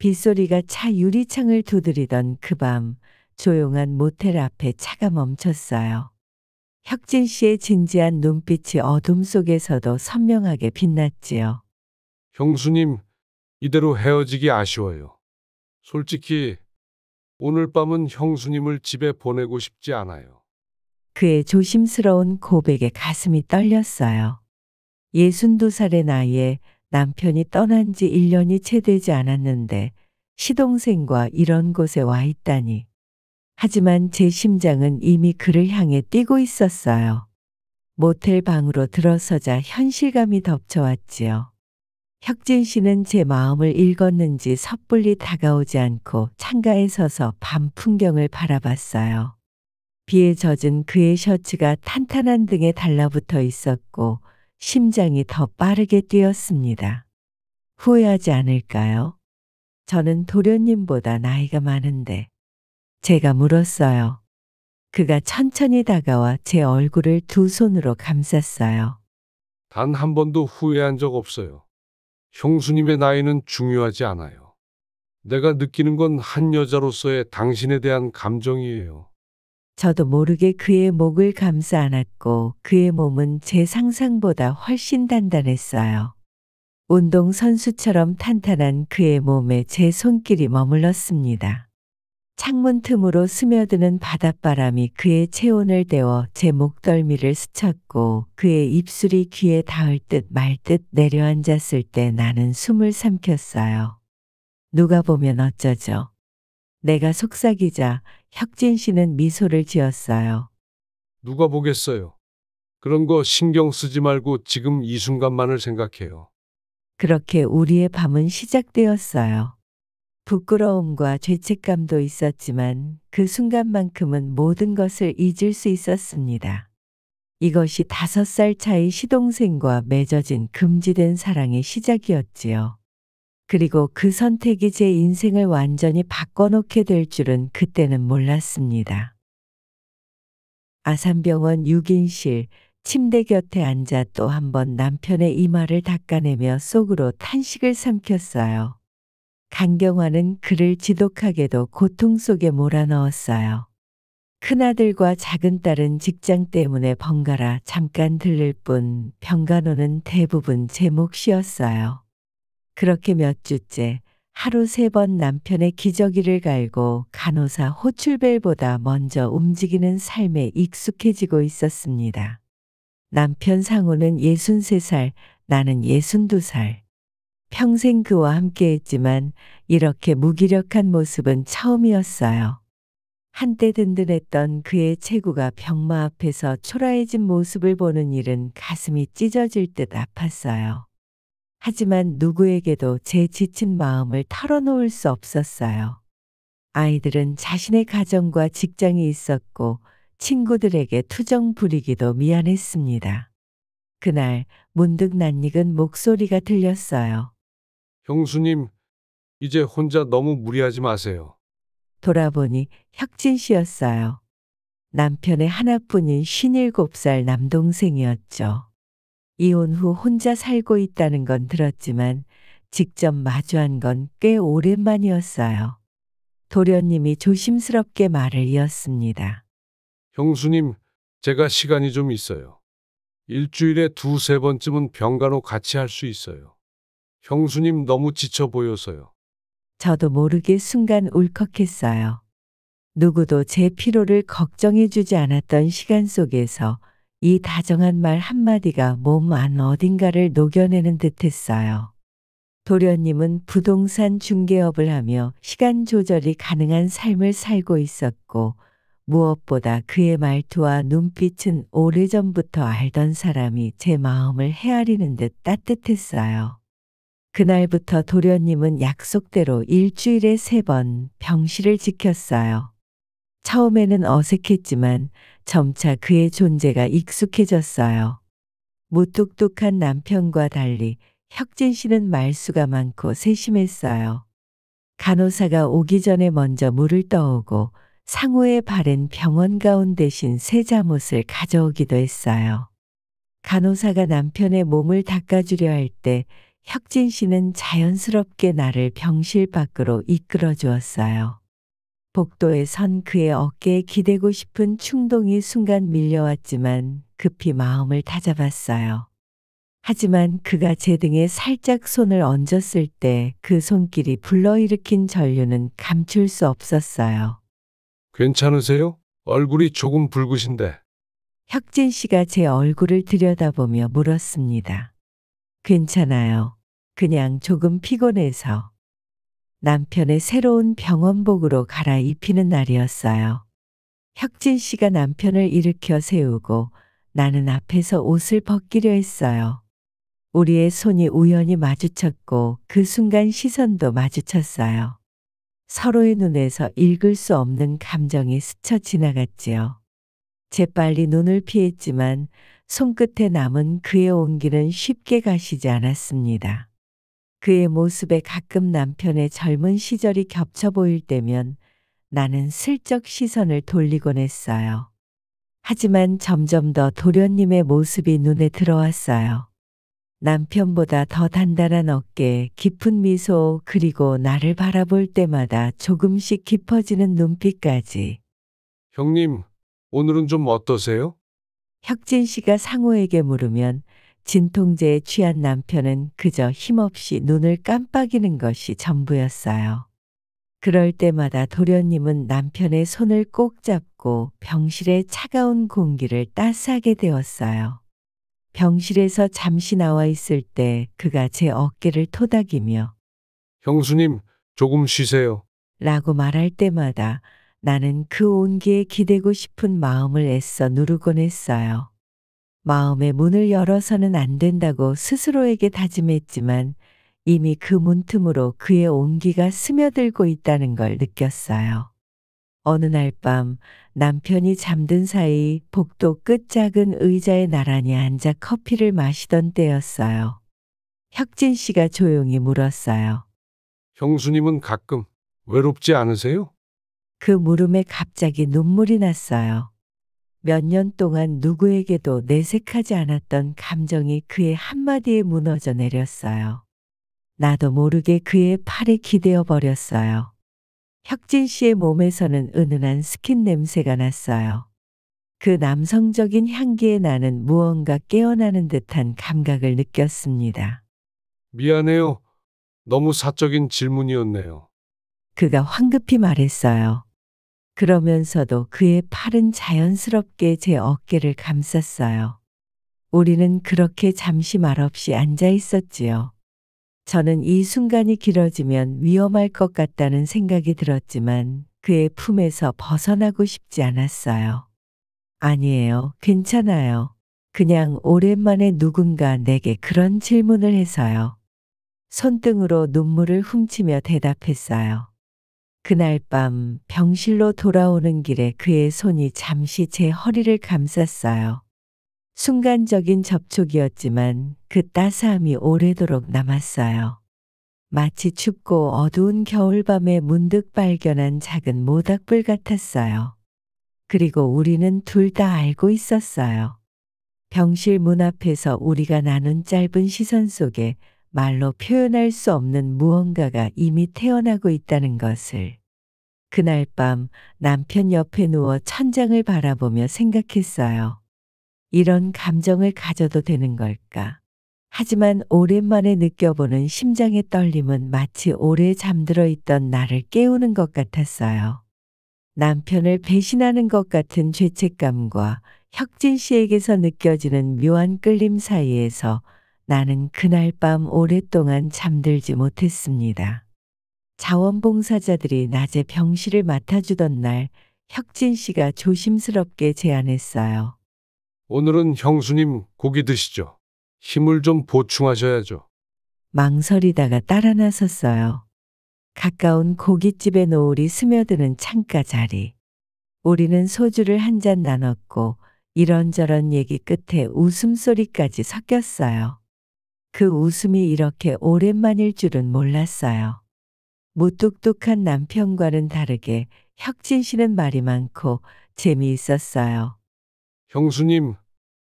빗소리가 차 유리창을 두드리던 그 밤, 조용한 모텔 앞에 차가 멈췄어요. 혁진 씨의 진지한 눈빛이 어둠 속에서도 선명하게 빛났지요. 형수님, 이대로 헤어지기 아쉬워요. 솔직히 오늘 밤은 형수님을 집에 보내고 싶지 않아요. 그의 조심스러운 고백에 가슴이 떨렸어요. 62살의 나이에 남편이 떠난 지 1년이 채 되지 않았는데 시동생과 이런 곳에 와 있다니. 하지만 제 심장은 이미 그를 향해 뛰고 있었어요. 모텔 방으로 들어서자 현실감이 덮쳐왔지요. 혁진 씨는 제 마음을 읽었는지 섣불리 다가오지 않고 창가에 서서 밤 풍경을 바라봤어요. 비에 젖은 그의 셔츠가 탄탄한 등에 달라붙어 있었고 심장이 더 빠르게 뛰었습니다. 후회하지 않을까요? 저는 도련님보다 나이가 많은데. 제가 물었어요. 그가 천천히 다가와 제 얼굴을 두 손으로 감쌌어요. 단 한 번도 후회한 적 없어요. 형수님의 나이는 중요하지 않아요. 내가 느끼는 건 한 여자로서의 당신에 대한 감정이에요. 저도 모르게 그의 목을 감싸 안았고 그의 몸은 제 상상보다 훨씬 단단했어요. 운동선수처럼 탄탄한 그의 몸에 제 손길이 머물렀습니다. 창문 틈으로 스며드는 바닷바람이 그의 체온을 데워 제 목덜미를 스쳤고 그의 입술이 귀에 닿을 듯 말 듯 내려앉았을 때 나는 숨을 삼켰어요. 누가 보면 어쩌죠? 내가 속삭이자 혁진 씨는 미소를 지었어요. 누가 보겠어요? 그런 거 신경 쓰지 말고 지금 이 순간만을 생각해요. 그렇게 우리의 밤은 시작되었어요. 부끄러움과 죄책감도 있었지만 그 순간만큼은 모든 것을 잊을 수 있었습니다. 이것이 5살 차이 시동생과 맺어진 금지된 사랑의 시작이었지요. 그리고 그 선택이 제 인생을 완전히 바꿔놓게 될 줄은 그때는 몰랐습니다. 아산병원 6인실 침대 곁에 앉아 또 한 번 남편의 이마를 닦아내며 속으로 탄식을 삼켰어요. 강경화는 그를 지독하게도 고통 속에 몰아넣었어요. 큰아들과 작은딸은 직장 때문에 번갈아 잠깐 들를 뿐 병간호는 대부분 제 몫이었어요. 그렇게 몇 주째 하루 3번 남편의 기저귀를 갈고 간호사 호출벨보다 먼저 움직이는 삶에 익숙해지고 있었습니다. 남편 상우는 63살, 나는 62살. 평생 그와 함께했지만 이렇게 무기력한 모습은 처음이었어요. 한때 든든했던 그의 체구가 병마 앞에서 초라해진 모습을 보는 일은 가슴이 찢어질 듯 아팠어요. 하지만 누구에게도 제 지친 마음을 털어놓을 수 없었어요. 아이들은 자신의 가정과 직장이 있었고 친구들에게 투정 부리기도 미안했습니다. 그날 문득 낯익은 목소리가 들렸어요. 형수님, 이제 혼자 너무 무리하지 마세요. 돌아보니 혁진 씨였어요. 남편의 하나뿐인 57살 남동생이었죠. 이혼 후 혼자 살고 있다는 건 들었지만 직접 마주한 건 꽤 오랜만이었어요. 도련님이 조심스럽게 말을 이었습니다. 형수님, 제가 시간이 좀 있어요. 일주일에 2~3번쯤은 병간호 같이 할 수 있어요. 형수님 너무 지쳐 보여서요. 저도 모르게 순간 울컥했어요. 누구도 제 피로를 걱정해주지 않았던 시간 속에서 이 다정한 말 한마디가 몸 안 어딘가를 녹여내는 듯했어요. 도련님은 부동산 중개업을 하며 시간 조절이 가능한 삶을 살고 있었고 무엇보다 그의 말투와 눈빛은 오래전부터 알던 사람이 제 마음을 헤아리는 듯 따뜻했어요. 그날부터 도련님은 약속대로 일주일에 3번 병실을 지켰어요. 처음에는 어색했지만 점차 그의 존재가 익숙해졌어요. 무뚝뚝한 남편과 달리 혁진 씨는 말수가 많고 세심했어요. 간호사가 오기 전에 먼저 물을 떠오고 상우의 바른 병원 가운 대신 새 잠옷을 가져오기도 했어요. 간호사가 남편의 몸을 닦아주려 할 때 혁진 씨는 자연스럽게 나를 병실 밖으로 이끌어 주었어요. 복도에 선 그의 어깨에 기대고 싶은 충동이 순간 밀려왔지만 급히 마음을 다잡았어요. 하지만 그가 제 등에 살짝 손을 얹었을 때 그 손길이 불러일으킨 전류는 감출 수 없었어요. 괜찮으세요? 얼굴이 조금 붉으신데. 혁진 씨가 제 얼굴을 들여다보며 물었습니다. 괜찮아요. 그냥 조금 피곤해서. 남편의 새로운 병원복으로 갈아입히는 날이었어요. 혁진 씨가 남편을 일으켜 세우고 나는 앞에서 옷을 벗기려 했어요. 우리의 손이 우연히 마주쳤고 그 순간 시선도 마주쳤어요. 서로의 눈에서 읽을 수 없는 감정이 스쳐 지나갔지요. 재빨리 눈을 피했지만 손끝에 남은 그의 온기는 쉽게 가시지 않았습니다. 그의 모습에 가끔 남편의 젊은 시절이 겹쳐 보일 때면 나는 슬쩍 시선을 돌리곤 했어요. 하지만 점점 더 도련님의 모습이 눈에 들어왔어요. 남편보다 더 단단한 어깨, 깊은 미소, 그리고 나를 바라볼 때마다 조금씩 깊어지는 눈빛까지. 형님, 오늘은 좀 어떠세요? 혁진 씨가 상호에게 물으면 진통제에 취한 남편은 그저 힘없이 눈을 깜빡이는 것이 전부였어요. 그럴 때마다 도련님은 남편의 손을 꼭 잡고 병실의 차가운 공기를 따스하게 데웠어요. 병실에서 잠시 나와 있을 때 그가 제 어깨를 토닥이며 형수님, 조금 쉬세요. 라고 말할 때마다 나는 그 온기에 기대고 싶은 마음을 애써 누르곤 했어요. 마음의 문을 열어서는 안 된다고 스스로에게 다짐했지만 이미 그 문틈으로 그의 온기가 스며들고 있다는 걸 느꼈어요. 어느 날 밤 남편이 잠든 사이 복도 끝 작은 의자에 나란히 앉아 커피를 마시던 때였어요. 혁진 씨가 조용히 물었어요. 형수님은 가끔 외롭지 않으세요? 그 물음에 갑자기 눈물이 났어요. 몇 년 동안 누구에게도 내색하지 않았던 감정이 그의 한마디에 무너져 내렸어요. 나도 모르게 그의 팔에 기대어 버렸어요. 혁진 씨의 몸에서는 은은한 스킨 냄새가 났어요. 그 남성적인 향기에 나는 무언가 깨어나는 듯한 감각을 느꼈습니다. 미안해요. 너무 사적인 질문이었네요. 그가 황급히 말했어요. 그러면서도 그의 팔은 자연스럽게 제 어깨를 감쌌어요. 우리는 그렇게 잠시 말없이 앉아 있었지요. 저는 이 순간이 길어지면 위험할 것 같다는 생각이 들었지만 그의 품에서 벗어나고 싶지 않았어요. 아니에요. 괜찮아요. 그냥 오랜만에 누군가 내게 그런 질문을 해서요. 손등으로 눈물을 훔치며 대답했어요. 그날 밤 병실로 돌아오는 길에 그의 손이 잠시 제 허리를 감쌌어요. 순간적인 접촉이었지만 그 따스함이 오래도록 남았어요. 마치 춥고 어두운 겨울밤에 문득 발견한 작은 모닥불 같았어요. 그리고 우리는 둘 다 알고 있었어요. 병실 문 앞에서 우리가 나눈 짧은 시선 속에 말로 표현할 수 없는 무언가가 이미 태어나고 있다는 것을. 그날 밤 남편 옆에 누워 천장을 바라보며 생각했어요. 이런 감정을 가져도 되는 걸까? 하지만 오랜만에 느껴보는 심장의 떨림은 마치 오래 잠들어 있던 나를 깨우는 것 같았어요. 남편을 배신하는 것 같은 죄책감과 혁진 씨에게서 느껴지는 묘한 끌림 사이에서 나는 그날 밤 오랫동안 잠들지 못했습니다. 자원봉사자들이 낮에 병실을 맡아주던 날 혁진 씨가 조심스럽게 제안했어요. 오늘은 형수님 고기 드시죠. 힘을 좀 보충하셔야죠. 망설이다가 따라 나섰어요. 가까운 고깃집의 노을이 스며드는 창가 자리. 우리는 소주를 한 잔 나눴고 이런저런 얘기 끝에 웃음소리까지 섞였어요. 그 웃음이 이렇게 오랜만일 줄은 몰랐어요. 무뚝뚝한 남편과는 다르게 혁진 씨는 말이 많고 재미있었어요. 형수님,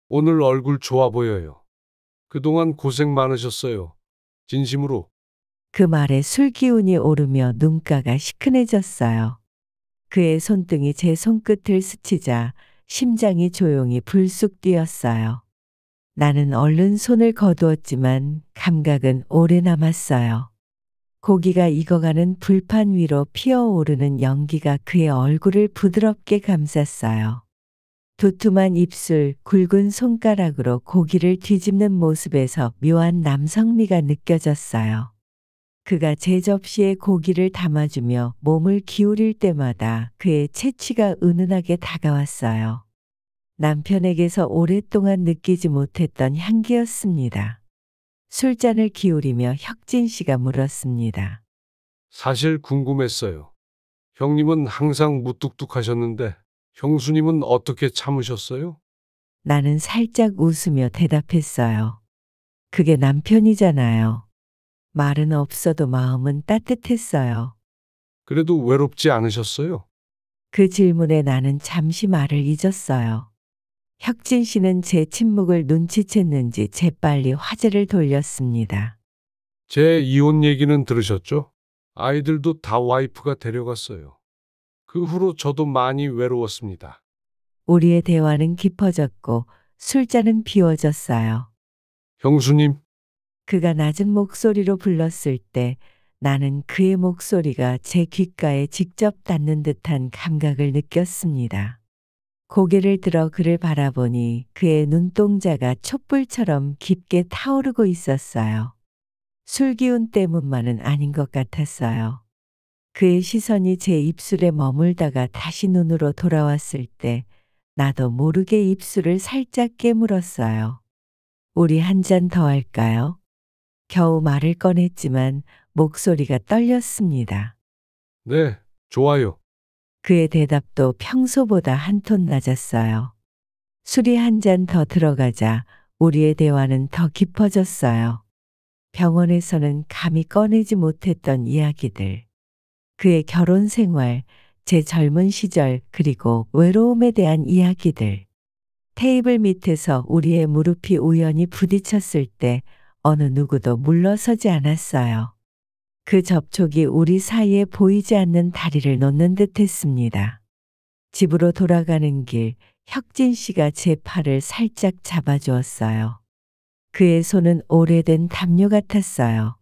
오늘 얼굴 좋아 보여요. 그동안 고생 많으셨어요. 진심으로. 그 말에 술 기운이 오르며 눈가가 시큰해졌어요. 그의 손등이 제 손끝을 스치자 심장이 조용히 불쑥 뛰었어요. 나는 얼른 손을 거두었지만 감각은 오래 남았어요. 고기가 익어가는 불판 위로 피어오르는 연기가 그의 얼굴을 부드럽게 감쌌어요. 두툼한 입술, 굵은 손가락으로 고기를 뒤집는 모습에서 묘한 남성미가 느껴졌어요. 그가 제 접시에 고기를 담아주며 몸을 기울일 때마다 그의 채취가 은은하게 다가왔어요. 남편에게서 오랫동안 느끼지 못했던 향기였습니다. 술잔을 기울이며 혁진 씨가 물었습니다. 사실 궁금했어요. 형님은 항상 무뚝뚝하셨는데 형수님은 어떻게 참으셨어요? 나는 살짝 웃으며 대답했어요. 그게 남편이잖아요. 말은 없어도 마음은 따뜻했어요. 그래도 외롭지 않으셨어요? 그 질문에 나는 잠시 말을 잊었어요. 혁진 씨는 제 침묵을 눈치챘는지 재빨리 화제를 돌렸습니다. 제 이혼 얘기는 들으셨죠? 아이들도 다 와이프가 데려갔어요. 그 후로 저도 많이 외로웠습니다. 우리의 대화는 깊어졌고 술잔은 비워졌어요. 형수님, 그가 낮은 목소리로 불렀을 때 나는 그의 목소리가 제 귓가에 직접 닿는 듯한 감각을 느꼈습니다. 고개를 들어 그를 바라보니 그의 눈동자가 촛불처럼 깊게 타오르고 있었어요. 술기운 때문만은 아닌 것 같았어요. 그의 시선이 제 입술에 머물다가 다시 눈으로 돌아왔을 때 나도 모르게 입술을 살짝 깨물었어요. 우리 한 잔 더 할까요? 겨우 말을 꺼냈지만 목소리가 떨렸습니다. 네, 좋아요. 그의 대답도 평소보다 한 톤 낮았어요. 술이 한 잔 더 들어가자 우리의 대화는 더 깊어졌어요. 병원에서는 감히 꺼내지 못했던 이야기들. 그의 결혼 생활, 제 젊은 시절, 그리고 외로움에 대한 이야기들. 테이블 밑에서 우리의 무릎이 우연히 부딪혔을 때 어느 누구도 물러서지 않았어요. 그 접촉이 우리 사이에 보이지 않는 다리를 놓는 듯 했습니다. 집으로 돌아가는 길, 혁진 씨가 제 팔을 살짝 잡아주었어요. 그의 손은 오래된 담요 같았어요.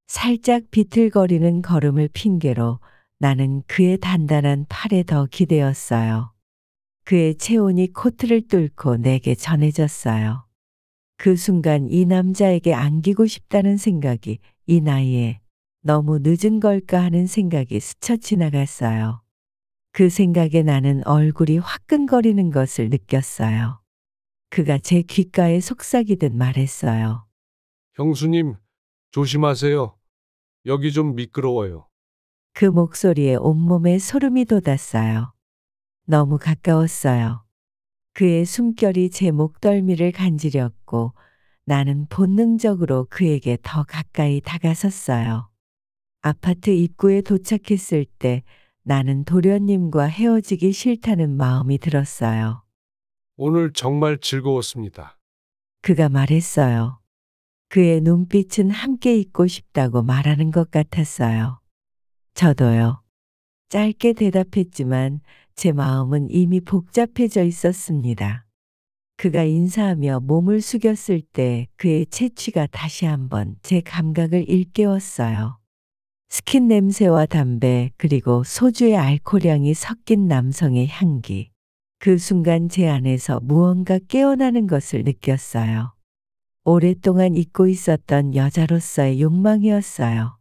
살짝 비틀거리는 걸음을 핑계로 나는 그의 단단한 팔에 더 기대었어요. 그의 체온이 코트를 뚫고 내게 전해졌어요. 그 순간 이 남자에게 안기고 싶다는 생각이 이 나이에 너무 늦은 걸까 하는 생각이 스쳐 지나갔어요. 그 생각에 나는 얼굴이 화끈거리는 것을 느꼈어요. 그가 제 귓가에 속삭이듯 말했어요. 형수님, 조심하세요. 여기 좀 미끄러워요. 그 목소리에 온몸에 소름이 돋았어요. 너무 가까웠어요. 그의 숨결이 제 목덜미를 간지렸고 나는 본능적으로 그에게 더 가까이 다가섰어요. 아파트 입구에 도착했을 때 나는 도련님과 헤어지기 싫다는 마음이 들었어요. 오늘 정말 즐거웠습니다. 그가 말했어요. 그의 눈빛은 함께 있고 싶다고 말하는 것 같았어요. 저도요. 짧게 대답했지만 제 마음은 이미 복잡해져 있었습니다. 그가 인사하며 몸을 숙였을 때 그의 채취가 다시 한번 제 감각을 일깨웠어요. 스킨 냄새와 담배 그리고 소주의 알코올향이 섞인 남성의 향기. 그 순간 제 안에서 무언가 깨어나는 것을 느꼈어요. 오랫동안 잊고 있었던 여자로서의 욕망이었어요.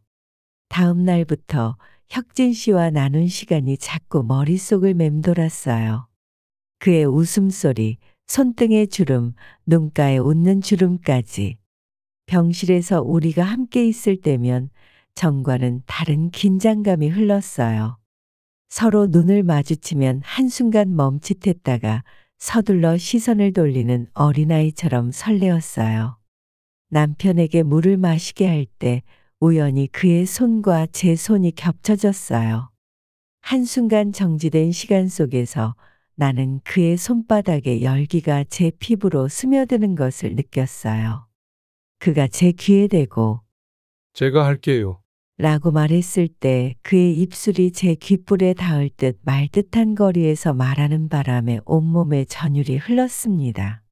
다음 날부터 혁진 씨와 나눈 시간이 자꾸 머릿속을 맴돌았어요. 그의 웃음소리, 손등의 주름, 눈가에 웃는 주름까지. 병실에서 우리가 함께 있을 때면 전과는 다른 긴장감이 흘렀어요. 서로 눈을 마주치면 한순간 멈칫했다가 서둘러 시선을 돌리는 어린아이처럼 설레었어요. 남편에게 물을 마시게 할 때 우연히 그의 손과 제 손이 겹쳐졌어요. 한순간 정지된 시간 속에서 나는 그의 손바닥의 열기가 제 피부로 스며드는 것을 느꼈어요. 그가 제 귀에 대고 제가 할게요. 라고 말했을 때 그의 입술이 제 귓불에 닿을 듯 말 듯한 거리에서 말하는 바람에 온몸에 전율이 흘렀습니다.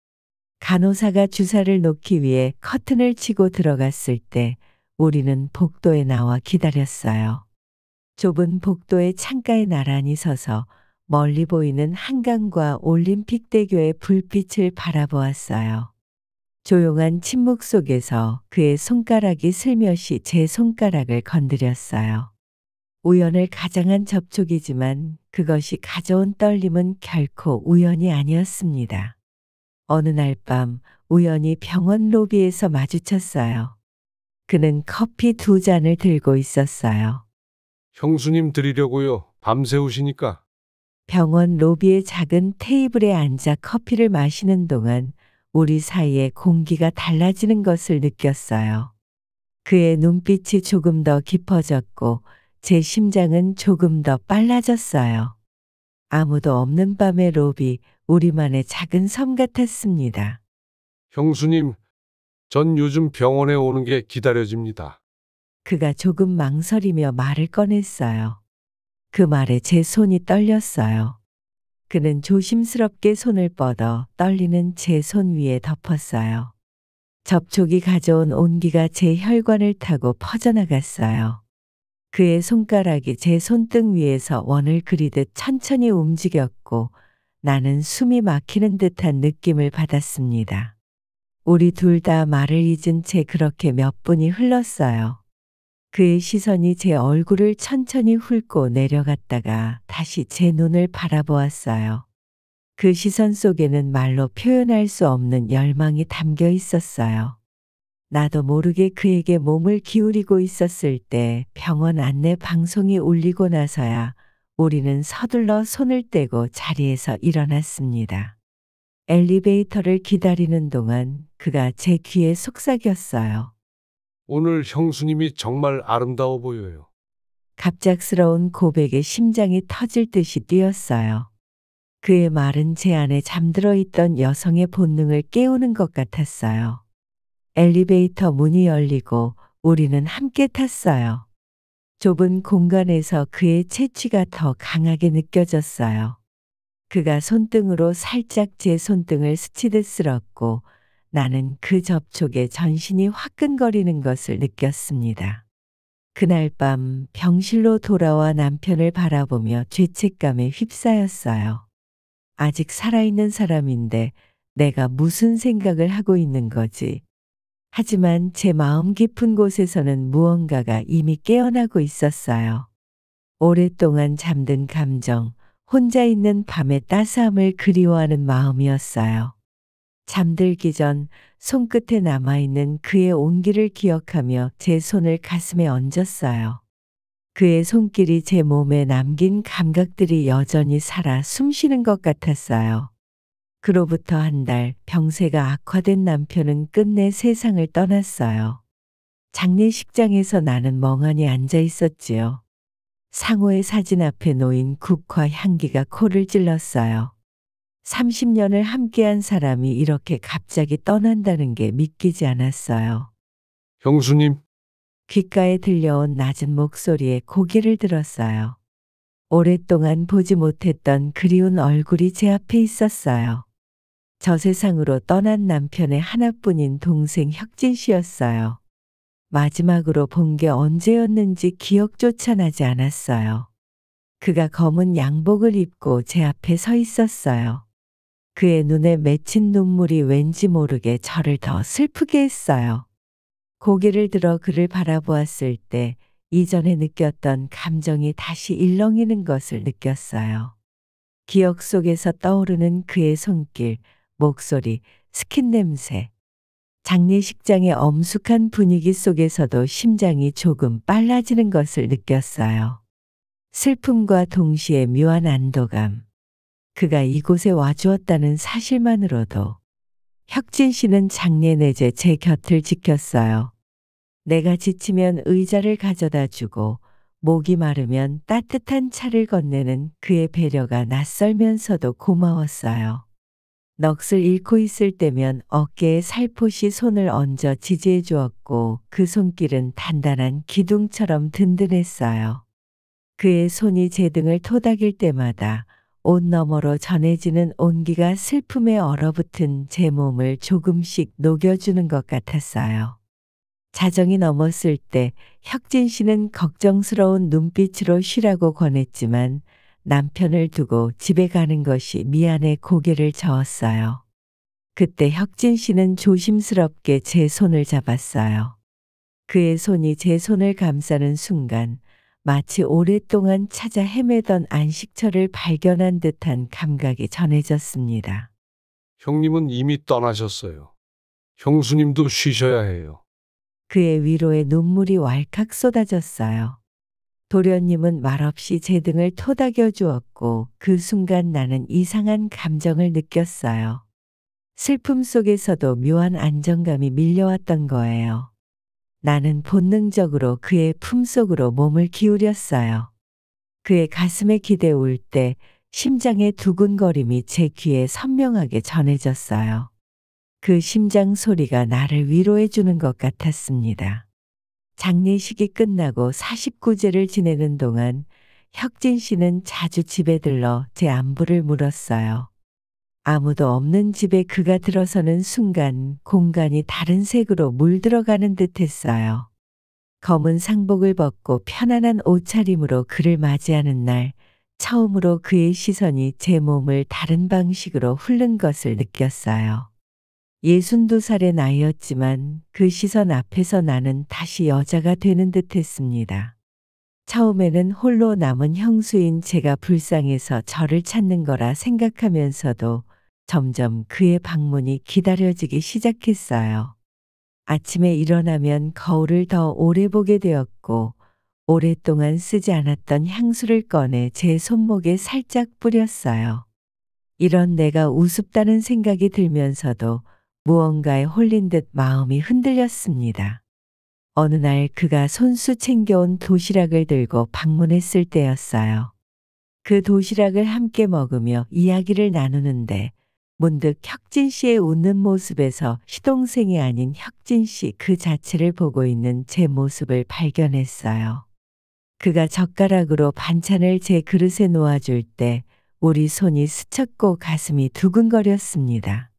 간호사가 주사를 놓기 위해 커튼을 치고 들어갔을 때 우리는 복도에 나와 기다렸어요. 좁은 복도의 창가에 나란히 서서 멀리 보이는 한강과 올림픽대교의 불빛을 바라보았어요. 조용한 침묵 속에서 그의 손가락이 슬며시 제 손가락을 건드렸어요. 우연을 가장한 접촉이지만 그것이 가져온 떨림은 결코 우연이 아니었습니다. 어느 날 밤 우연히 병원 로비에서 마주쳤어요. 그는 커피 2잔을 들고 있었어요. 형수님 드리려고요. 밤새우시니까. 병원 로비의 작은 테이블에 앉아 커피를 마시는 동안 우리 사이의 공기가 달라지는 것을 느꼈어요. 그의 눈빛이 조금 더 깊어졌고 제 심장은 조금 더 빨라졌어요. 아무도 없는 밤의 로비, 우리만의 작은 섬 같았습니다. 형수님, 전 요즘 병원에 오는 게 기다려집니다. 그가 조금 망설이며 말을 꺼냈어요. 그 말에 제 손이 떨렸어요. 그는 조심스럽게 손을 뻗어 떨리는 제 손 위에 덮었어요. 접촉이 가져온 온기가 제 혈관을 타고 퍼져나갔어요. 그의 손가락이 제 손등 위에서 원을 그리듯 천천히 움직였고 나는 숨이 막히는 듯한 느낌을 받았습니다. 우리 둘 다 말을 잊은 채 그렇게 몇 분이 흘렀어요. 그의 시선이 제 얼굴을 천천히 훑고 내려갔다가 다시 제 눈을 바라보았어요. 그 시선 속에는 말로 표현할 수 없는 열망이 담겨 있었어요. 나도 모르게 그에게 몸을 기울이고 있었을 때 병원 안내 방송이 울리고 나서야 우리는 서둘러 손을 떼고 자리에서 일어났습니다. 엘리베이터를 기다리는 동안 그가 제 귀에 속삭였어요. 오늘 형수님이 정말 아름다워 보여요. 갑작스러운 고백에 심장이 터질 듯이 뛰었어요. 그의 말은 제 안에 잠들어 있던 여성의 본능을 깨우는 것 같았어요. 엘리베이터 문이 열리고 우리는 함께 탔어요. 좁은 공간에서 그의 채취가 더 강하게 느껴졌어요. 그가 손등으로 살짝 제 손등을 스치듯 쓸었고 나는 그 접촉에 전신이 화끈거리는 것을 느꼈습니다. 그날 밤 병실로 돌아와 남편을 바라보며 죄책감에 휩싸였어요. 아직 살아있는 사람인데 내가 무슨 생각을 하고 있는 거지? 하지만 제 마음 깊은 곳에서는 무언가가 이미 깨어나고 있었어요. 오랫동안 잠든 감정, 혼자 있는 밤의 따스함을 그리워하는 마음이었어요. 잠들기 전 손끝에 남아있는 그의 온기를 기억하며 제 손을 가슴에 얹었어요. 그의 손길이 제 몸에 남긴 감각들이 여전히 살아 숨쉬는 것 같았어요. 그로부터 한 달 병세가 악화된 남편은 끝내 세상을 떠났어요. 장례식장에서 나는 멍하니 앉아 있었지요. 상호의 사진 앞에 놓인 국화 향기가 코를 찔렀어요. 30년을 함께한 사람이 이렇게 갑자기 떠난다는 게 믿기지 않았어요. 형수님, 귓가에 들려온 낮은 목소리에 고개를 들었어요. 오랫동안 보지 못했던 그리운 얼굴이 제 앞에 있었어요. 저 세상으로 떠난 남편의 하나뿐인 동생 혁진 씨였어요. 마지막으로 본 게 언제였는지 기억조차 나지 않았어요. 그가 검은 양복을 입고 제 앞에 서 있었어요. 그의 눈에 맺힌 눈물이 왠지 모르게 저를 더 슬프게 했어요. 고개를 들어 그를 바라보았을 때 이전에 느꼈던 감정이 다시 일렁이는 것을 느꼈어요. 기억 속에서 떠오르는 그의 손길, 목소리, 스킨 냄새. 장례식장의 엄숙한 분위기 속에서도 심장이 조금 빨라지는 것을 느꼈어요. 슬픔과 동시에 묘한 안도감. 그가 이곳에 와주었다는 사실만으로도 혁진 씨는 장례 내제 제 곁을 지켰어요. 내가 지치면 의자를 가져다 주고 목이 마르면 따뜻한 차를 건네는 그의 배려가 낯설면서도 고마웠어요. 넋을 잃고 있을 때면 어깨에 살포시 손을 얹어 지지해 주었고 그 손길은 단단한 기둥처럼 든든했어요. 그의 손이 제 등을 토닥일 때마다 옷 너머로 전해지는 온기가 슬픔에 얼어붙은 제 몸을 조금씩 녹여주는 것 같았어요. 자정이 넘었을 때 혁진 씨는 걱정스러운 눈빛으로 쉬라고 권했지만 남편을 두고 집에 가는 것이 미안해 고개를 저었어요. 그때 혁진 씨는 조심스럽게 제 손을 잡았어요. 그의 손이 제 손을 감싸는 순간 마치 오랫동안 찾아 헤매던 안식처를 발견한 듯한 감각이 전해졌습니다. 형님은 이미 떠나셨어요. 형수님도 쉬셔야 해요. 그의 위로에 눈물이 왈칵 쏟아졌어요. 도련님은 말없이 제 등을 토닥여 주었고 그 순간 나는 이상한 감정을 느꼈어요. 슬픔 속에서도 묘한 안정감이 밀려왔던 거예요. 나는 본능적으로 그의 품속으로 몸을 기울였어요. 그의 가슴에 기대올 때 심장의 두근거림이 제 귀에 선명하게 전해졌어요. 그 심장 소리가 나를 위로해 주는 것 같았습니다. 장례식이 끝나고 49제를 지내는 동안 혁진 씨는 자주 집에 들러 제 안부를 물었어요. 아무도 없는 집에 그가 들어서는 순간 공간이 다른 색으로 물들어가는 듯했어요. 검은 상복을 벗고 편안한 옷차림으로 그를 맞이하는 날, 처음으로 그의 시선이 제 몸을 다른 방식으로 훑는 것을 느꼈어요. 62살의 나이였지만 그 시선 앞에서 나는 다시 여자가 되는 듯했습니다. 처음에는 홀로 남은 형수인 제가 불쌍해서 저를 찾는 거라 생각하면서도 점점 그의 방문이 기다려지기 시작했어요. 아침에 일어나면 거울을 더 오래 보게 되었고 오랫동안 쓰지 않았던 향수를 꺼내 제 손목에 살짝 뿌렸어요. 이런 내가 우습다는 생각이 들면서도 무언가에 홀린 듯 마음이 흔들렸습니다. 어느 날 그가 손수 챙겨온 도시락을 들고 방문했을 때였어요. 그 도시락을 함께 먹으며 이야기를 나누는데 문득 혁진 씨의 웃는 모습에서 시동생이 아닌 혁진 씨 그 자체를 보고 있는 제 모습을 발견했어요. 그가 젓가락으로 반찬을 제 그릇에 놓아줄 때 우리 손이 스쳤고 가슴이 두근거렸습니다.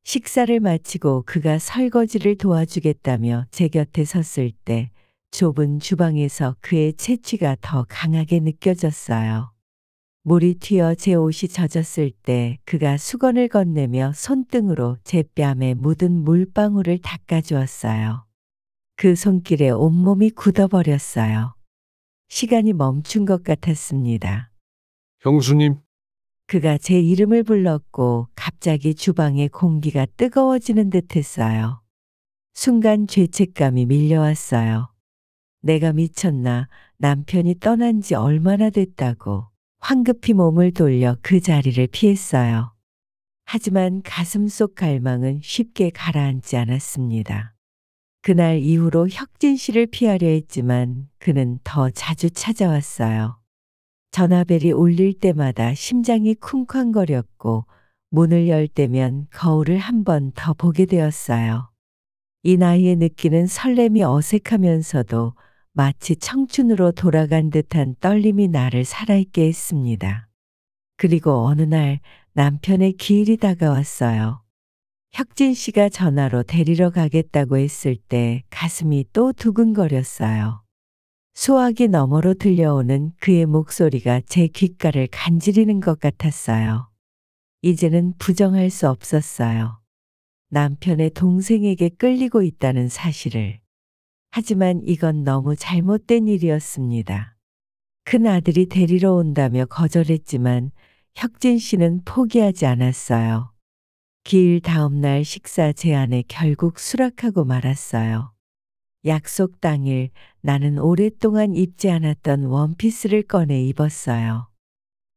식사를 마치고 그가 설거지를 도와주겠다며 제 곁에 섰을 때 좁은 주방에서 그의 채취가 더 강하게 느껴졌어요. 물이 튀어 제 옷이 젖었을 때 그가 수건을 건네며 손등으로 제 뺨에 묻은 물방울을 닦아주었어요. 그 손길에 온몸이 굳어버렸어요. 시간이 멈춘 것 같았습니다. 형수님, 그가 제 이름을 불렀고 갑자기 주방의 공기가 뜨거워지는 듯했어요. 순간 죄책감이 밀려왔어요. 내가 미쳤나 남편이 떠난 지 얼마나 됐다고 황급히 몸을 돌려 그 자리를 피했어요. 하지만 가슴속 갈망은 쉽게 가라앉지 않았습니다. 그날 이후로 혁진 씨를 피하려 했지만 그는 더 자주 찾아왔어요. 전화벨이 울릴 때마다 심장이 쿵쾅거렸고 문을 열 때면 거울을 한 번 더 보게 되었어요. 이 나이에 느끼는 설렘이 어색하면서도 마치 청춘으로 돌아간 듯한 떨림이 나를 살아있게 했습니다. 그리고 어느 날 남편의 기일이 다가왔어요. 혁진 씨가 전화로 데리러 가겠다고 했을 때 가슴이 또 두근거렸어요. 소화기 너머로 들려오는 그의 목소리가 제 귓가를 간지리는 것 같았어요. 이제는 부정할 수 없었어요. 남편의 동생에게 끌리고 있다는 사실을. 하지만 이건 너무 잘못된 일이었습니다. 큰 아들이 데리러 온다며 거절했지만 혁진 씨는 포기하지 않았어요. 기일 다음 날 식사 제안에 결국 수락하고 말았어요. 약속 당일 나는 오랫동안 입지 않았던 원피스를 꺼내 입었어요.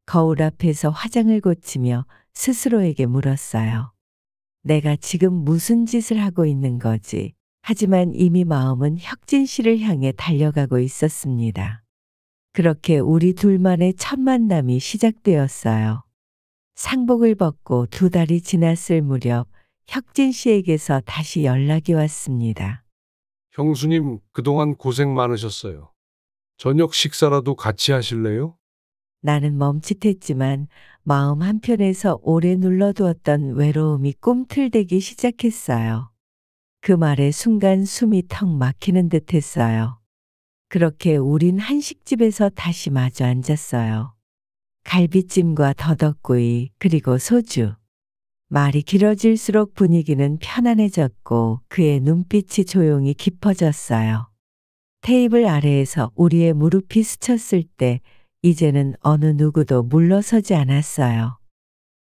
거울 앞에서 화장을 고치며 스스로에게 물었어요. 내가 지금 무슨 짓을 하고 있는 거지? 하지만 이미 마음은 혁진 씨를 향해 달려가고 있었습니다. 그렇게 우리 둘만의 첫 만남이 시작되었어요. 상복을 벗고 2달이 지났을 무렵 혁진 씨에게서 다시 연락이 왔습니다. 형수님, 그동안 고생 많으셨어요. 저녁 식사라도 같이 하실래요? 나는 멈칫했지만 마음 한편에서 오래 눌러두었던 외로움이 꿈틀대기 시작했어요. 그 말에 순간 숨이 턱 막히는 듯 했어요. 그렇게 우린 한식집에서 다시 마주 앉았어요. 갈비찜과 더덕구이 그리고 소주. 말이 길어질수록 분위기는 편안해졌고 그의 눈빛이 조용히 깊어졌어요. 테이블 아래에서 우리의 무릎이 스쳤을 때 이제는 어느 누구도 물러서지 않았어요.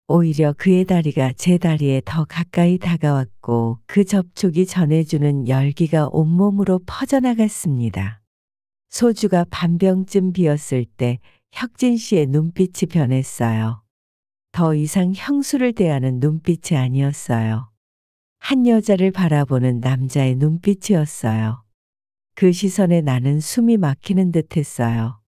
오히려 그의 다리가 제 다리에 더 가까이 다가왔고 그 접촉이 전해주는 열기가 온몸으로 퍼져나갔습니다. 소주가 반병쯤 비었을 때 혁진 씨의 눈빛이 변했어요. 더 이상 형수를 대하는 눈빛이 아니었어요. 한 여자를 바라보는 남자의 눈빛이었어요. 그 시선에 나는 숨이 막히는 듯 했어요.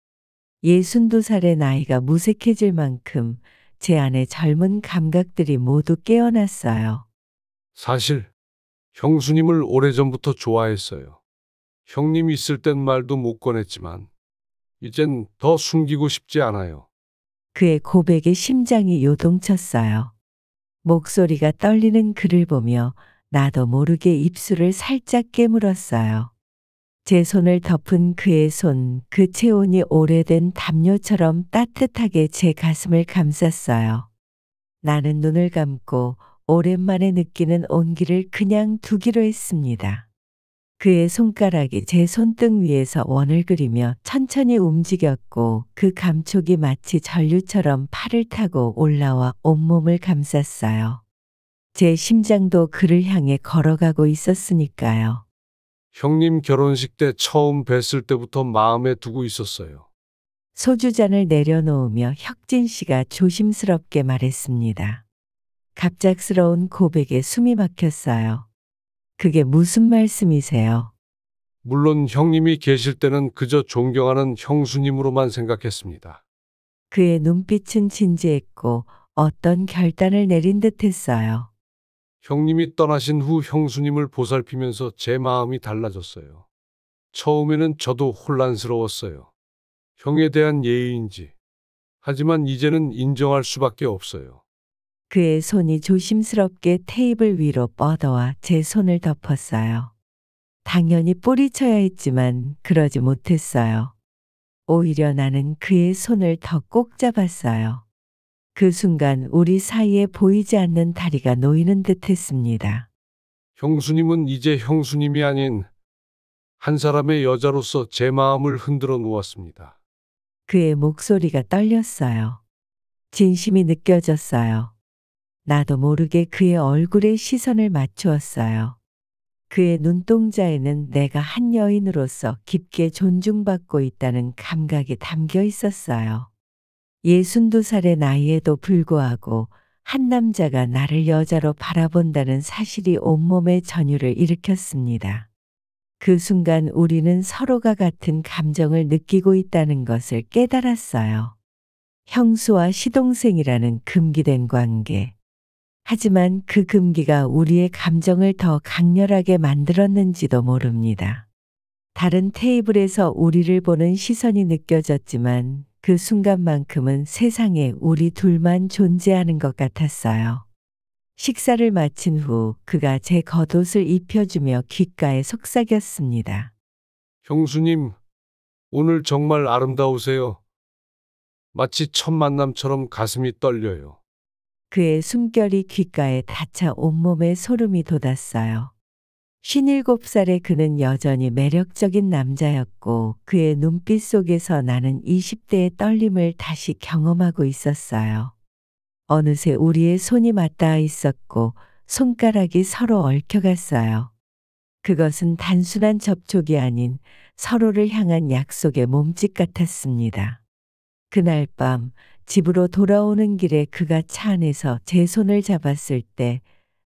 62살의 나이가 무색해질 만큼 제 안의 젊은 감각들이 모두 깨어났어요. 사실 형수님을 오래전부터 좋아했어요. 형님 있을 땐 말도 못 꺼냈지만 이젠 더 숨기고 싶지 않아요. 그의 고백에 심장이 요동쳤어요. 목소리가 떨리는 그를 보며 나도 모르게 입술을 살짝 깨물었어요. 제 손을 덮은 그의 손, 그 체온이 오래된 담요처럼 따뜻하게 제 가슴을 감쌌어요. 나는 눈을 감고 오랜만에 느끼는 온기를 그냥 두기로 했습니다. 그의 손가락이 제 손등 위에서 원을 그리며 천천히 움직였고 그 감촉이 마치 전류처럼 팔을 타고 올라와 온몸을 감쌌어요. 제 심장도 그를 향해 걸어가고 있었으니까요. 형님 결혼식 때 처음 뵀을 때부터 마음에 두고 있었어요. 소주잔을 내려놓으며 혁진 씨가 조심스럽게 말했습니다. 갑작스러운 고백에 숨이 막혔어요. 그게 무슨 말씀이세요? 물론 형님이 계실 때는 그저 존경하는 형수님으로만 생각했습니다. 그의 눈빛은 진지했고 어떤 결단을 내린 듯했어요. 형님이 떠나신 후 형수님을 보살피면서 제 마음이 달라졌어요. 처음에는 저도 혼란스러웠어요. 형에 대한 예의인지. 하지만 이제는 인정할 수밖에 없어요. 그의 손이 조심스럽게 테이블 위로 뻗어와 제 손을 덮었어요. 당연히 뿌리쳐야 했지만 그러지 못했어요. 오히려 나는 그의 손을 더 꼭 잡았어요. 그 순간 우리 사이에 보이지 않는 다리가 놓이는 듯 했습니다. 형수님은 이제 형수님이 아닌 한 사람의 여자로서 제 마음을 흔들어 놓았습니다. 그의 목소리가 떨렸어요. 진심이 느껴졌어요. 나도 모르게 그의 얼굴에 시선을 맞추었어요. 그의 눈동자에는 내가 한 여인으로서 깊게 존중받고 있다는 감각이 담겨 있었어요. 62살의 나이에도 불구하고 한 남자가 나를 여자로 바라본다는 사실이 온몸에 전율을 일으켰습니다. 그 순간 우리는 서로가 같은 감정을 느끼고 있다는 것을 깨달았어요. 형수와 시동생이라는 금기된 관계. 하지만 그 금기가 우리의 감정을 더 강렬하게 만들었는지도 모릅니다. 다른 테이블에서 우리를 보는 시선이 느껴졌지만 그 순간만큼은 세상에 우리 둘만 존재하는 것 같았어요. 식사를 마친 후 그가 제 겉옷을 입혀주며 귓가에 속삭였습니다. 형수님, 오늘 정말 아름다우세요. 마치 첫 만남처럼 가슴이 떨려요. 그의 숨결이 귓가에 닿자 온몸에 소름이 돋았어요. 57살의 그는 여전히 매력적인 남자였고 그의 눈빛 속에서 나는 20대의 떨림을 다시 경험하고 있었어요. 어느새 우리의 손이 맞닿아 있었고 손가락이 서로 얽혀갔어요. 그것은 단순한 접촉이 아닌 서로를 향한 약속의 몸짓 같았습니다. 그날 밤 집으로 돌아오는 길에 그가 차 안에서 제 손을 잡았을 때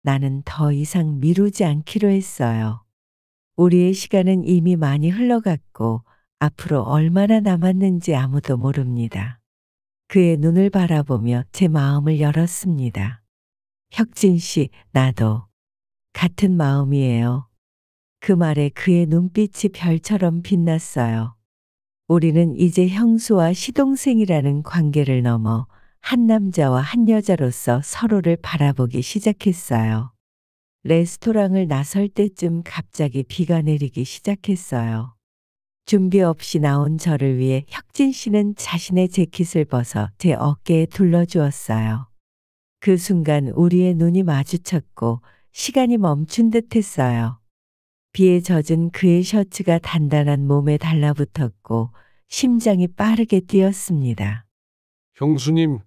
나는 더 이상 미루지 않기로 했어요. 우리의 시간은 이미 많이 흘러갔고 앞으로 얼마나 남았는지 아무도 모릅니다. 그의 눈을 바라보며 제 마음을 열었습니다. 혁진 씨, 나도 같은 마음이에요. 그 말에 그의 눈빛이 별처럼 빛났어요. 우리는 이제 형수와 시동생이라는 관계를 넘어 한 남자와 한 여자로서 서로를 바라보기 시작했어요. 레스토랑을 나설 때쯤 갑자기 비가 내리기 시작했어요. 준비 없이 나온 저를 위해 혁진 씨는 자신의 재킷을 벗어 제 어깨에 둘러주었어요. 그 순간 우리의 눈이 마주쳤고 시간이 멈춘 듯 했어요. 비에 젖은 그의 셔츠가 단단한 몸에 달라붙었고 심장이 빠르게 뛰었습니다. 형수님,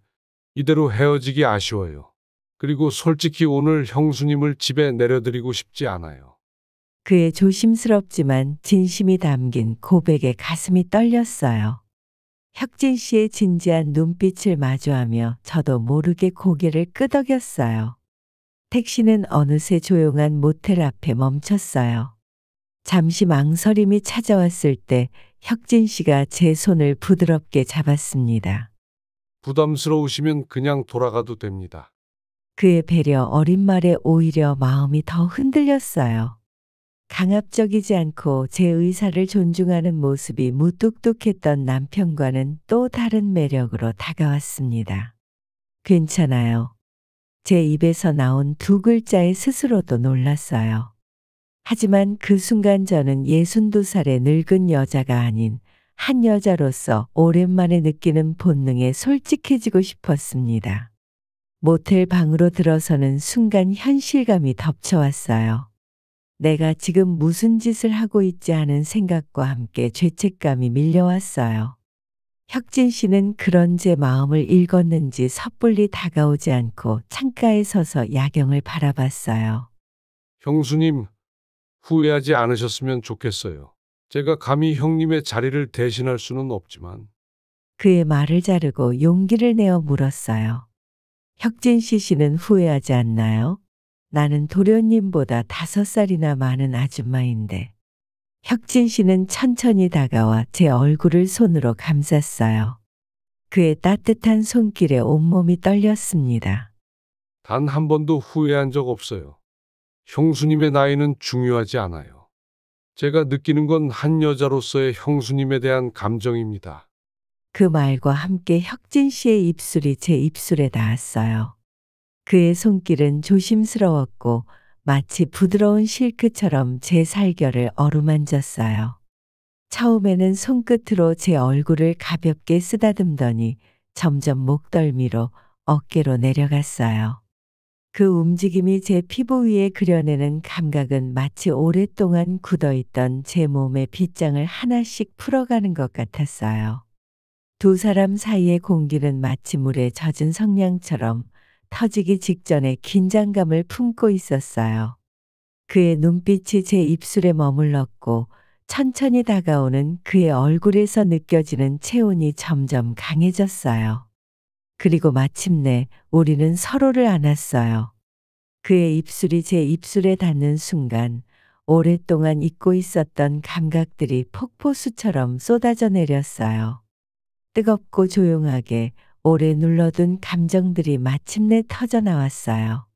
이대로 헤어지기 아쉬워요. 그리고 솔직히 오늘 형수님을 집에 내려드리고 싶지 않아요. 그의 조심스럽지만 진심이 담긴 고백에 가슴이 떨렸어요. 혁진 씨의 진지한 눈빛을 마주하며 저도 모르게 고개를 끄덕였어요. 택시는 어느새 조용한 모텔 앞에 멈췄어요. 잠시 망설임이 찾아왔을 때 혁진 씨가 제 손을 부드럽게 잡았습니다. 부담스러우시면 그냥 돌아가도 됩니다. 그의 배려 어린 말에 오히려 마음이 더 흔들렸어요. 강압적이지 않고 제 의사를 존중하는 모습이 무뚝뚝했던 남편과는 또 다른 매력으로 다가왔습니다. 괜찮아요. 제 입에서 나온 두 글자에 스스로도 놀랐어요. 하지만 그 순간 저는 62살의 늙은 여자가 아닌 한 여자로서 오랜만에 느끼는 본능에 솔직해지고 싶었습니다. 모텔 방으로 들어서는 순간 현실감이 덮쳐왔어요. 내가 지금 무슨 짓을 하고 있지 하는 생각과 함께 죄책감이 밀려왔어요. 혁진 씨는 그런 제 마음을 읽었는지 섣불리 다가오지 않고 창가에 서서 야경을 바라봤어요. 형수님, 후회하지 않으셨으면 좋겠어요. 제가 감히 형님의 자리를 대신할 수는 없지만 그의 말을 자르고 용기를 내어 물었어요. 혁진 씨는 후회하지 않나요? 나는 도련님보다 5살이나 많은 아줌마인데. 혁진 씨는 천천히 다가와 제 얼굴을 손으로 감쌌어요. 그의 따뜻한 손길에 온몸이 떨렸습니다. 단 한 번도 후회한 적 없어요. 형수님의 나이는 중요하지 않아요. 제가 느끼는 건 한 여자로서의 형수님에 대한 감정입니다. 그 말과 함께 혁진 씨의 입술이 제 입술에 닿았어요. 그의 손길은 조심스러웠고 마치 부드러운 실크처럼 제 살결을 어루만졌어요. 처음에는 손끝으로 제 얼굴을 가볍게 쓰다듬더니 점점 목덜미로 어깨로 내려갔어요. 그 움직임이 제 피부 위에 그려내는 감각은 마치 오랫동안 굳어있던 제 몸의 빗장을 하나씩 풀어가는 것 같았어요. 두 사람 사이의 공기는 마치 물에 젖은 성냥처럼 터지기 직전에 긴장감을 품고 있었어요. 그의 눈빛이 제 입술에 머물렀고 천천히 다가오는 그의 얼굴에서 느껴지는 체온이 점점 강해졌어요. 그리고 마침내 우리는 서로를 안았어요. 그의 입술이 제 입술에 닿는 순간 오랫동안 잊고 있었던 감각들이 폭포수처럼 쏟아져 내렸어요. 뜨겁고 조용하게 오래 눌러둔 감정들이 마침내 터져 나왔어요.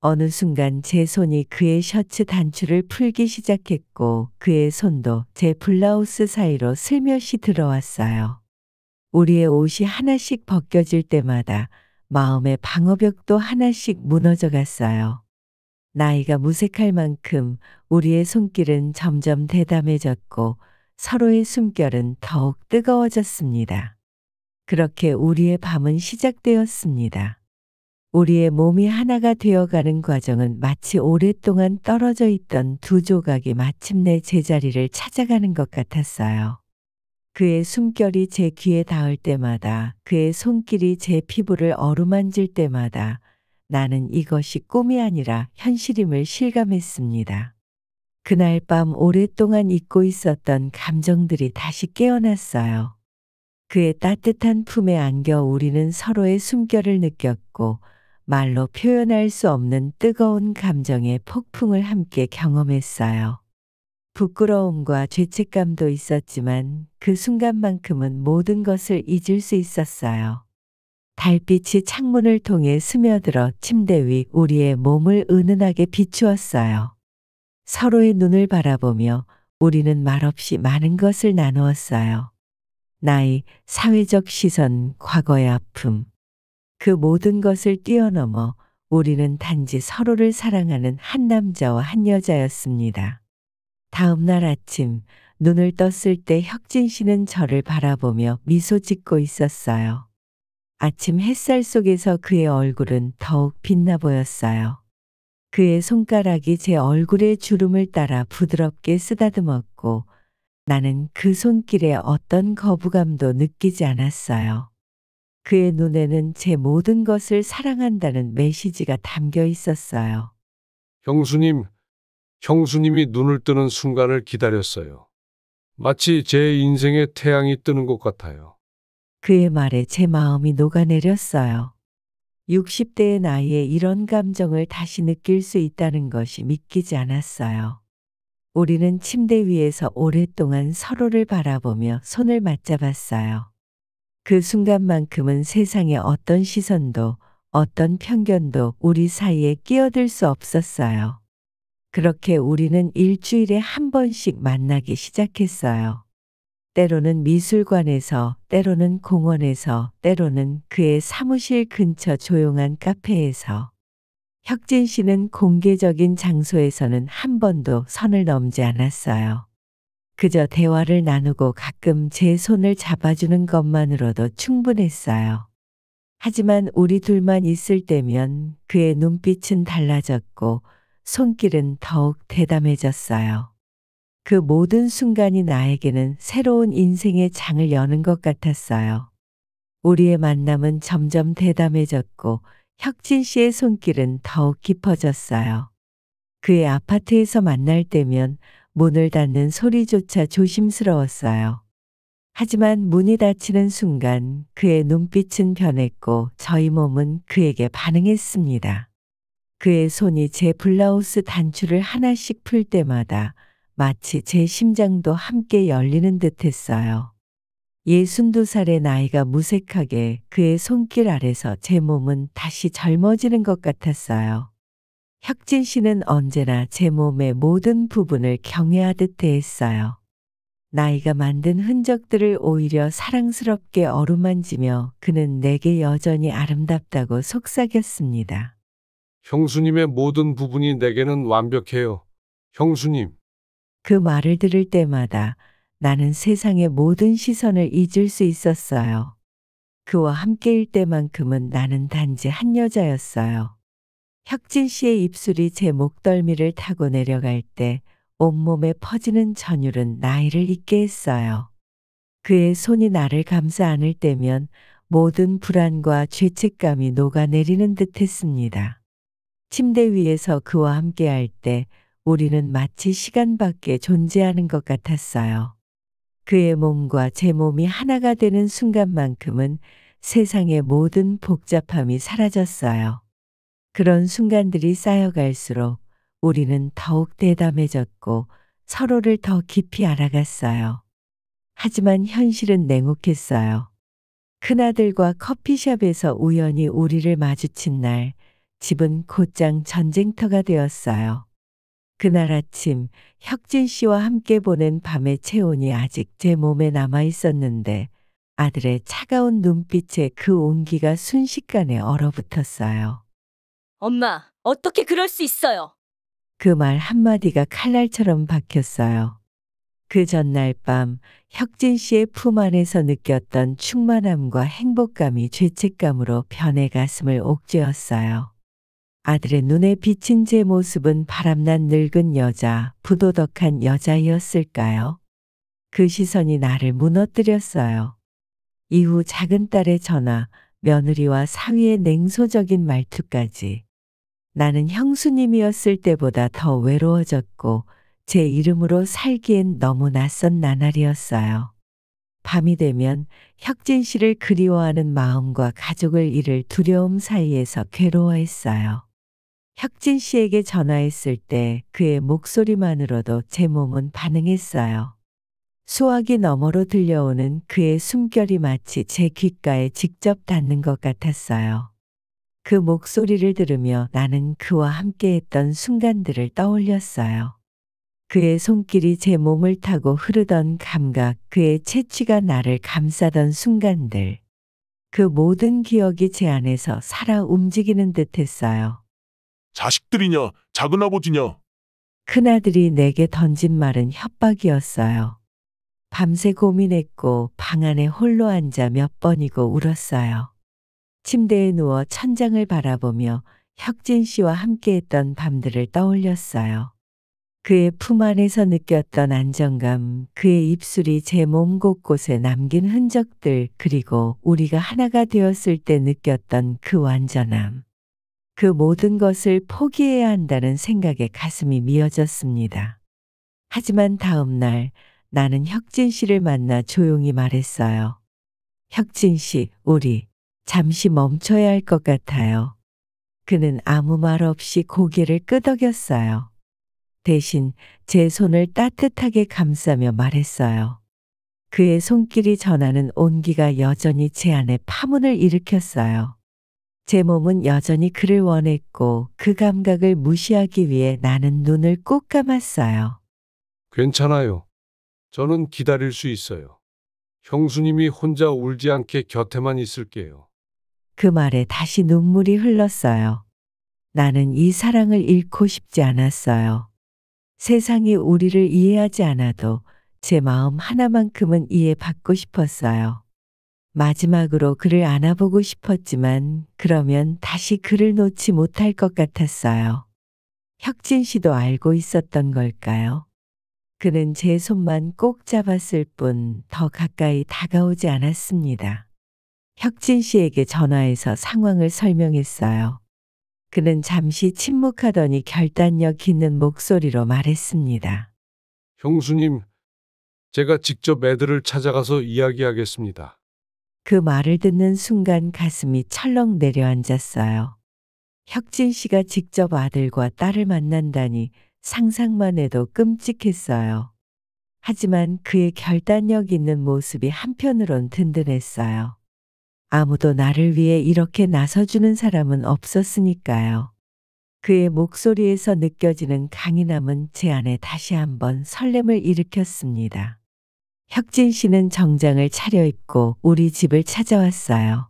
어느 순간 제 손이 그의 셔츠 단추를 풀기 시작했고 그의 손도 제 블라우스 사이로 슬며시 들어왔어요. 우리의 옷이 하나씩 벗겨질 때마다 마음의 방어벽도 하나씩 무너져 갔어요. 나이가 무색할 만큼 우리의 손길은 점점 대담해졌고 서로의 숨결은 더욱 뜨거워졌습니다. 그렇게 우리의 밤은 시작되었습니다. 우리의 몸이 하나가 되어가는 과정은 마치 오랫동안 떨어져 있던 두 조각이 마침내 제자리를 찾아가는 것 같았어요. 그의 숨결이 제 귀에 닿을 때마다, 그의 손길이 제 피부를 어루만질 때마다 나는 이것이 꿈이 아니라 현실임을 실감했습니다. 그날 밤 오랫동안 잊고 있었던 감정들이 다시 깨어났어요. 그의 따뜻한 품에 안겨 우리는 서로의 숨결을 느꼈고 말로 표현할 수 없는 뜨거운 감정의 폭풍을 함께 경험했어요. 부끄러움과 죄책감도 있었지만 그 순간만큼은 모든 것을 잊을 수 있었어요. 달빛이 창문을 통해 스며들어 침대 위 우리의 몸을 은은하게 비추었어요. 서로의 눈을 바라보며 우리는 말없이 많은 것을 나누었어요. 나이, 사회적 시선, 과거의 아픔. 그 모든 것을 뛰어넘어 우리는 단지 서로를 사랑하는 한 남자와 한 여자였습니다. 다음 날 아침, 눈을 떴을 때 혁진 씨는 저를 바라보며 미소 짓고 있었어요. 아침 햇살 속에서 그의 얼굴은 더욱 빛나 보였어요. 그의 손가락이 제 얼굴의 주름을 따라 부드럽게 쓰다듬었고 나는 그 손길에 어떤 거부감도 느끼지 않았어요. 그의 눈에는 제 모든 것을 사랑한다는 메시지가 담겨 있었어요. 형수님, 형수님이 눈을 뜨는 순간을 기다렸어요. 마치 제 인생의 태양이 뜨는 것 같아요. 그의 말에 제 마음이 녹아내렸어요. 60대의 나이에 이런 감정을 다시 느낄 수 있다는 것이 믿기지 않았어요. 우리는 침대 위에서 오랫동안 서로를 바라보며 손을 맞잡았어요. 그 순간만큼은 세상의 어떤 시선도 어떤 편견도 우리 사이에 끼어들 수 없었어요. 그렇게 우리는 일주일에 한 번씩 만나기 시작했어요. 때로는 미술관에서, 때로는 공원에서, 때로는 그의 사무실 근처 조용한 카페에서. 혁진 씨는 공개적인 장소에서는 한 번도 선을 넘지 않았어요. 그저 대화를 나누고 가끔 제 손을 잡아주는 것만으로도 충분했어요. 하지만 우리 둘만 있을 때면 그의 눈빛은 달라졌고 손길은 더욱 대담해졌어요. 그 모든 순간이 나에게는 새로운 인생의 장을 여는 것 같았어요. 우리의 만남은 점점 대담해졌고 혁진 씨의 손길은 더욱 깊어졌어요. 그의 아파트에서 만날 때면 문을 닫는 소리조차 조심스러웠어요. 하지만 문이 닫히는 순간 그의 눈빛은 변했고 저희 몸은 그에게 반응했습니다. 그의 손이 제 블라우스 단추를 하나씩 풀 때마다 마치 제 심장도 함께 열리는 듯 했어요. 62살의 나이가 무색하게 그의 손길 아래서 제 몸은 다시 젊어지는 것 같았어요. 혁진 씨는 언제나 제 몸의 모든 부분을 경외하듯 대했어요. 나이가 만든 흔적들을 오히려 사랑스럽게 어루만지며 그는 내게 여전히 아름답다고 속삭였습니다. 형수님의 모든 부분이 내게는 완벽해요. 형수님, 그 말을 들을 때마다 나는 세상의 모든 시선을 잊을 수 있었어요. 그와 함께일 때만큼은 나는 단지 한 여자였어요. 혁진 씨의 입술이 제 목덜미를 타고 내려갈 때 온몸에 퍼지는 전율은 나이를 잊게 했어요. 그의 손이 나를 감싸 안을 때면 모든 불안과 죄책감이 녹아내리는 듯 했습니다. 침대 위에서 그와 함께할 때 우리는 마치 시간 밖에 존재하는 것 같았어요. 그의 몸과 제 몸이 하나가 되는 순간만큼은 세상의 모든 복잡함이 사라졌어요. 그런 순간들이 쌓여갈수록 우리는 더욱 대담해졌고 서로를 더 깊이 알아갔어요. 하지만 현실은 냉혹했어요. 큰아들과 커피숍에서 우연히 우리를 마주친 날, 집은 곧장 전쟁터가 되었어요. 그날 아침 혁진 씨와 함께 보낸 밤의 체온이 아직 제 몸에 남아 있었는데 아들의 차가운 눈빛에 그 온기가 순식간에 얼어붙었어요. 엄마, 어떻게 그럴 수 있어요? 그 말 한마디가 칼날처럼 박혔어요. 그 전날 밤 혁진 씨의 품 안에서 느꼈던 충만함과 행복감이 죄책감으로 변해 가슴을 옥죄었어요. 아들의 눈에 비친 제 모습은 바람난 늙은 여자, 부도덕한 여자이었을까요? 그 시선이 나를 무너뜨렸어요. 이후 작은 딸의 전화, 며느리와 사위의 냉소적인 말투까지. 나는 형수님이었을 때보다 더 외로워졌고 제 이름으로 살기엔 너무 낯선 나날이었어요. 밤이 되면 혁진 씨를 그리워하는 마음과 가족을 잃을 두려움 사이에서 괴로워했어요. 혁진 씨에게 전화했을 때 그의 목소리만으로도 제 몸은 반응했어요. 수화기 너머로 들려오는 그의 숨결이 마치 제 귓가에 직접 닿는 것 같았어요. 그 목소리를 들으며 나는 그와 함께했던 순간들을 떠올렸어요. 그의 손길이 제 몸을 타고 흐르던 감각, 그의 채취가 나를 감싸던 순간들. 그 모든 기억이 제 안에서 살아 움직이는 듯했어요. 자식들이냐, 작은아버지냐. 큰아들이 내게 던진 말은 협박이었어요. 밤새 고민했고 방 안에 홀로 앉아 몇 번이고 울었어요. 침대에 누워 천장을 바라보며 혁진 씨와 함께했던 밤들을 떠올렸어요. 그의 품 안에서 느꼈던 안정감, 그의 입술이 제 몸 곳곳에 남긴 흔적들, 그리고 우리가 하나가 되었을 때 느꼈던 그 완전함. 그 모든 것을 포기해야 한다는 생각에 가슴이 미어졌습니다. 하지만 다음 날 나는 혁진 씨를 만나 조용히 말했어요. 혁진 씨, 우리 잠시 멈춰야 할 것 같아요. 그는 아무 말 없이 고개를 끄덕였어요. 대신 제 손을 따뜻하게 감싸며 말했어요. 그의 손길이 전하는 온기가 여전히 제 안에 파문을 일으켰어요. 제 몸은 여전히 그를 원했고 그 감각을 무시하기 위해 나는 눈을 꾹 감았어요. 괜찮아요. 저는 기다릴 수 있어요. 형수님이 혼자 울지 않게 곁에만 있을게요. 그 말에 다시 눈물이 흘렀어요. 나는 이 사랑을 잃고 싶지 않았어요. 세상이 우리를 이해하지 않아도 제 마음 하나만큼은 이해받고 싶었어요. 마지막으로 그를 안아보고 싶었지만 그러면 다시 그를 놓지 못할 것 같았어요. 혁진 씨도 알고 있었던 걸까요? 그는 제 손만 꼭 잡았을 뿐 더 가까이 다가오지 않았습니다. 혁진 씨에게 전화해서 상황을 설명했어요. 그는 잠시 침묵하더니 결단력 있는 목소리로 말했습니다. 형수님, 제가 직접 애들을 찾아가서 이야기하겠습니다. 그 말을 듣는 순간 가슴이 철렁 내려앉았어요. 혁진 씨가 직접 아들과 딸을 만난다니 상상만 해도 끔찍했어요. 하지만 그의 결단력 있는 모습이 한편으론 든든했어요. 아무도 나를 위해 이렇게 나서주는 사람은 없었으니까요. 그의 목소리에서 느껴지는 강인함은 제 안에 다시 한번 설렘을 일으켰습니다. 혁진 씨는 정장을 차려입고 우리 집을 찾아왔어요.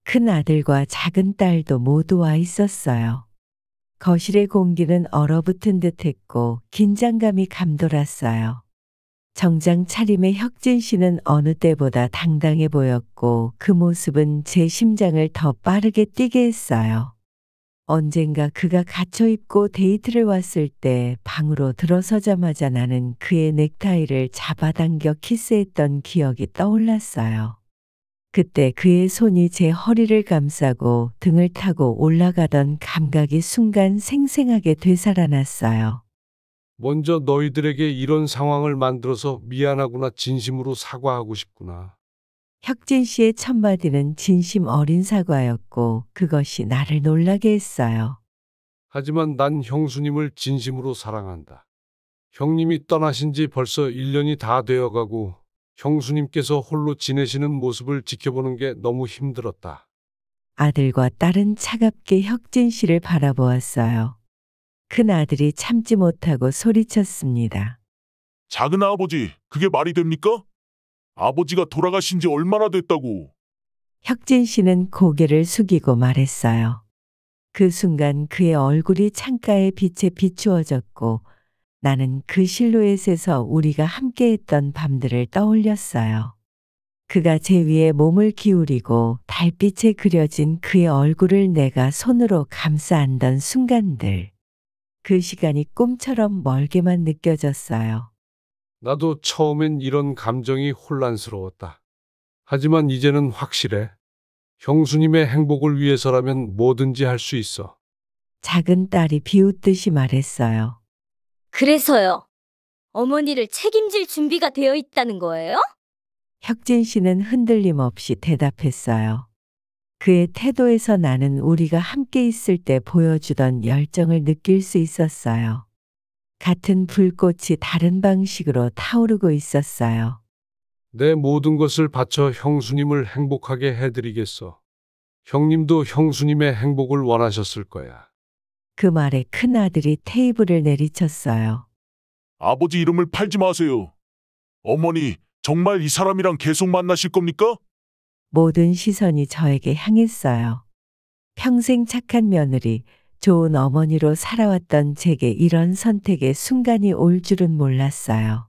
큰 아들과 작은 딸도 모두 와 있었어요. 거실의 공기는 얼어붙은 듯했고 긴장감이 감돌았어요. 정장 차림의 혁진 씨는 어느 때보다 당당해 보였고 그 모습은 제 심장을 더 빠르게 뛰게 했어요. 언젠가 그가 갇혀 입고 데이트를 왔을 때 방으로 들어서자마자 나는 그의 넥타이를 잡아당겨 키스했던 기억이 떠올랐어요. 그때 그의 손이 제 허리를 감싸고 등을 타고 올라가던 감각이 순간 생생하게 되살아났어요. 먼저 너희들에게 이런 상황을 만들어서 미안하구나, 진심으로 사과하고 싶구나. 혁진 씨의 첫마디는 진심 어린 사과였고 그것이 나를 놀라게 했어요. 하지만 난 형수님을 진심으로 사랑한다. 형님이 떠나신 지 벌써 1년이 다 되어가고 형수님께서 홀로 지내시는 모습을 지켜보는 게 너무 힘들었다. 아들과 딸은 차갑게 혁진 씨를 바라보았어요. 큰 아들이 참지 못하고 소리쳤습니다. 작은아버지, 그게 말이 됩니까? 아버지가 돌아가신 지 얼마나 됐다고. 혁진 씨는 고개를 숙이고 말했어요. 그 순간 그의 얼굴이 창가의 빛에 비추어졌고 나는 그 실루엣에서 우리가 함께했던 밤들을 떠올렸어요. 그가 제 위에 몸을 기울이고 달빛에 그려진 그의 얼굴을 내가 손으로 감싸 안던 순간들. 그 시간이 꿈처럼 멀게만 느껴졌어요. 나도 처음엔 이런 감정이 혼란스러웠다. 하지만 이제는 확실해. 형수님의 행복을 위해서라면 뭐든지 할 수 있어. 작은 딸이 비웃듯이 말했어요. 그래서요. 어머니를 책임질 준비가 되어 있다는 거예요? 혁진 씨는 흔들림 없이 대답했어요. 그의 태도에서 나는 우리가 함께 있을 때 보여주던 열정을 느낄 수 있었어요. 같은 불꽃이 다른 방식으로 타오르고 있었어요. 내 모든 것을 바쳐 형수님을 행복하게 해드리겠어. 형님도 형수님의 행복을 원하셨을 거야. 그 말에 큰 아들이 테이블을 내리쳤어요. 아버지 이름을 팔지 마세요. 어머니, 정말 이 사람이랑 계속 만나실 겁니까? 모든 시선이 저에게 향했어요. 평생 착한 며느리, 좋은 어머니로 살아왔던 제게 이런 선택의 순간이 올 줄은 몰랐어요.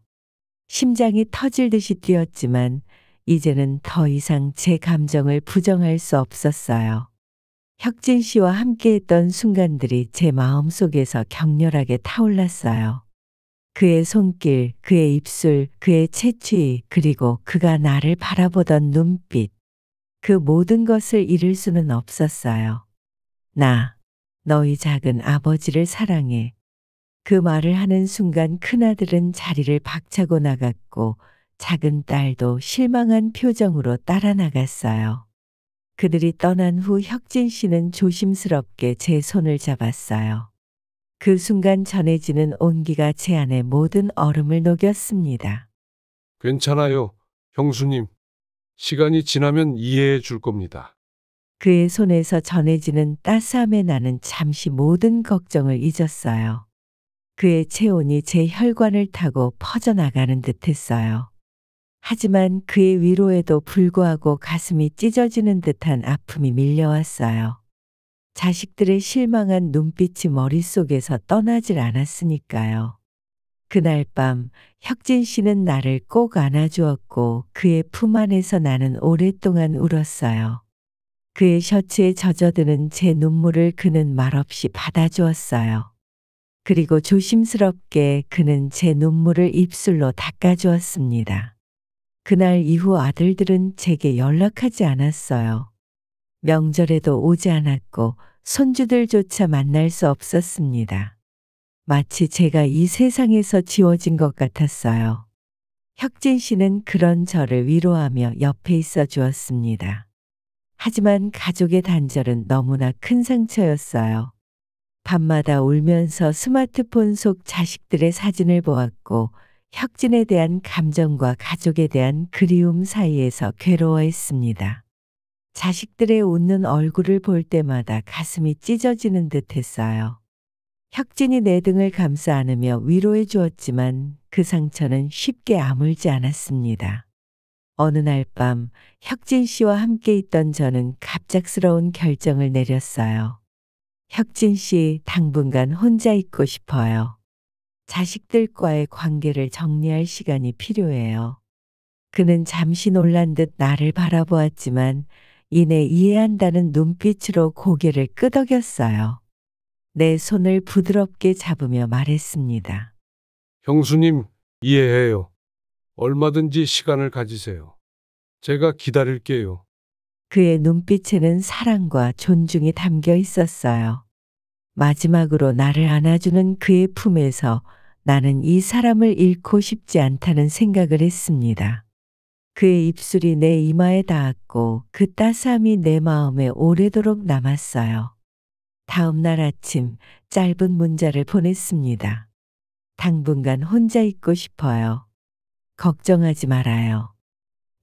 심장이 터질 듯이 뛰었지만 이제는 더 이상 제 감정을 부정할 수 없었어요. 혁진 씨와 함께했던 순간들이 제 마음속에서 격렬하게 타올랐어요. 그의 손길, 그의 입술, 그의 채취, 그리고 그가 나를 바라보던 눈빛. 그 모든 것을 잃을 수는 없었어요. 나, 너희 작은 아버지를 사랑해. 그 말을 하는 순간 큰아들은 자리를 박차고 나갔고 작은 딸도 실망한 표정으로 따라 나갔어요. 그들이 떠난 후 혁진 씨는 조심스럽게 제 손을 잡았어요. 그 순간 전해지는 온기가 제 안에 모든 얼음을 녹였습니다. 괜찮아요, 형수님. 시간이 지나면 이해해 줄 겁니다. 그의 손에서 전해지는 따스함에 나는 잠시 모든 걱정을 잊었어요. 그의 체온이 제 혈관을 타고 퍼져나가는 듯했어요. 하지만 그의 위로에도 불구하고 가슴이 찢어지는 듯한 아픔이 밀려왔어요. 자식들의 실망한 눈빛이 머릿속에서 떠나질 않았으니까요. 그날 밤 혁진 씨는 나를 꼭 안아주었고 그의 품 안에서 나는 오랫동안 울었어요. 그의 셔츠에 젖어드는 제 눈물을 그는 말없이 받아주었어요. 그리고 조심스럽게 그는 제 눈물을 입술로 닦아주었습니다. 그날 이후 아들들은 제게 연락하지 않았어요. 명절에도 오지 않았고 손주들조차 만날 수 없었습니다. 마치 제가 이 세상에서 지워진 것 같았어요. 혁진 씨는 그런 저를 위로하며 옆에 있어 주었습니다. 하지만 가족의 단절은 너무나 큰 상처였어요. 밤마다 울면서 스마트폰 속 자식들의 사진을 보았고 혁진에 대한 감정과 가족에 대한 그리움 사이에서 괴로워했습니다. 자식들의 웃는 얼굴을 볼 때마다 가슴이 찢어지는 듯 했어요. 혁진이 내 등을 감싸 안으며 위로해 주었지만 그 상처는 쉽게 아물지 않았습니다. 어느 날 밤 혁진 씨와 함께 있던 저는 갑작스러운 결정을 내렸어요. 혁진 씨, 당분간 혼자 있고 싶어요. 자식들과의 관계를 정리할 시간이 필요해요. 그는 잠시 놀란 듯 나를 바라보았지만 이내 이해한다는 눈빛으로 고개를 끄덕였어요. 내 손을 부드럽게 잡으며 말했습니다. 형수님, 이해해요. 얼마든지 시간을 가지세요. 제가 기다릴게요. 그의 눈빛에는 사랑과 존중이 담겨 있었어요. 마지막으로 나를 안아주는 그의 품에서 나는 이 사람을 잃고 싶지 않다는 생각을 했습니다. 그의 입술이 내 이마에 닿았고 그 따스함이 내 마음에 오래도록 남았어요. 다음 날 아침 짧은 문자를 보냈습니다. 당분간 혼자 있고 싶어요. 걱정하지 말아요.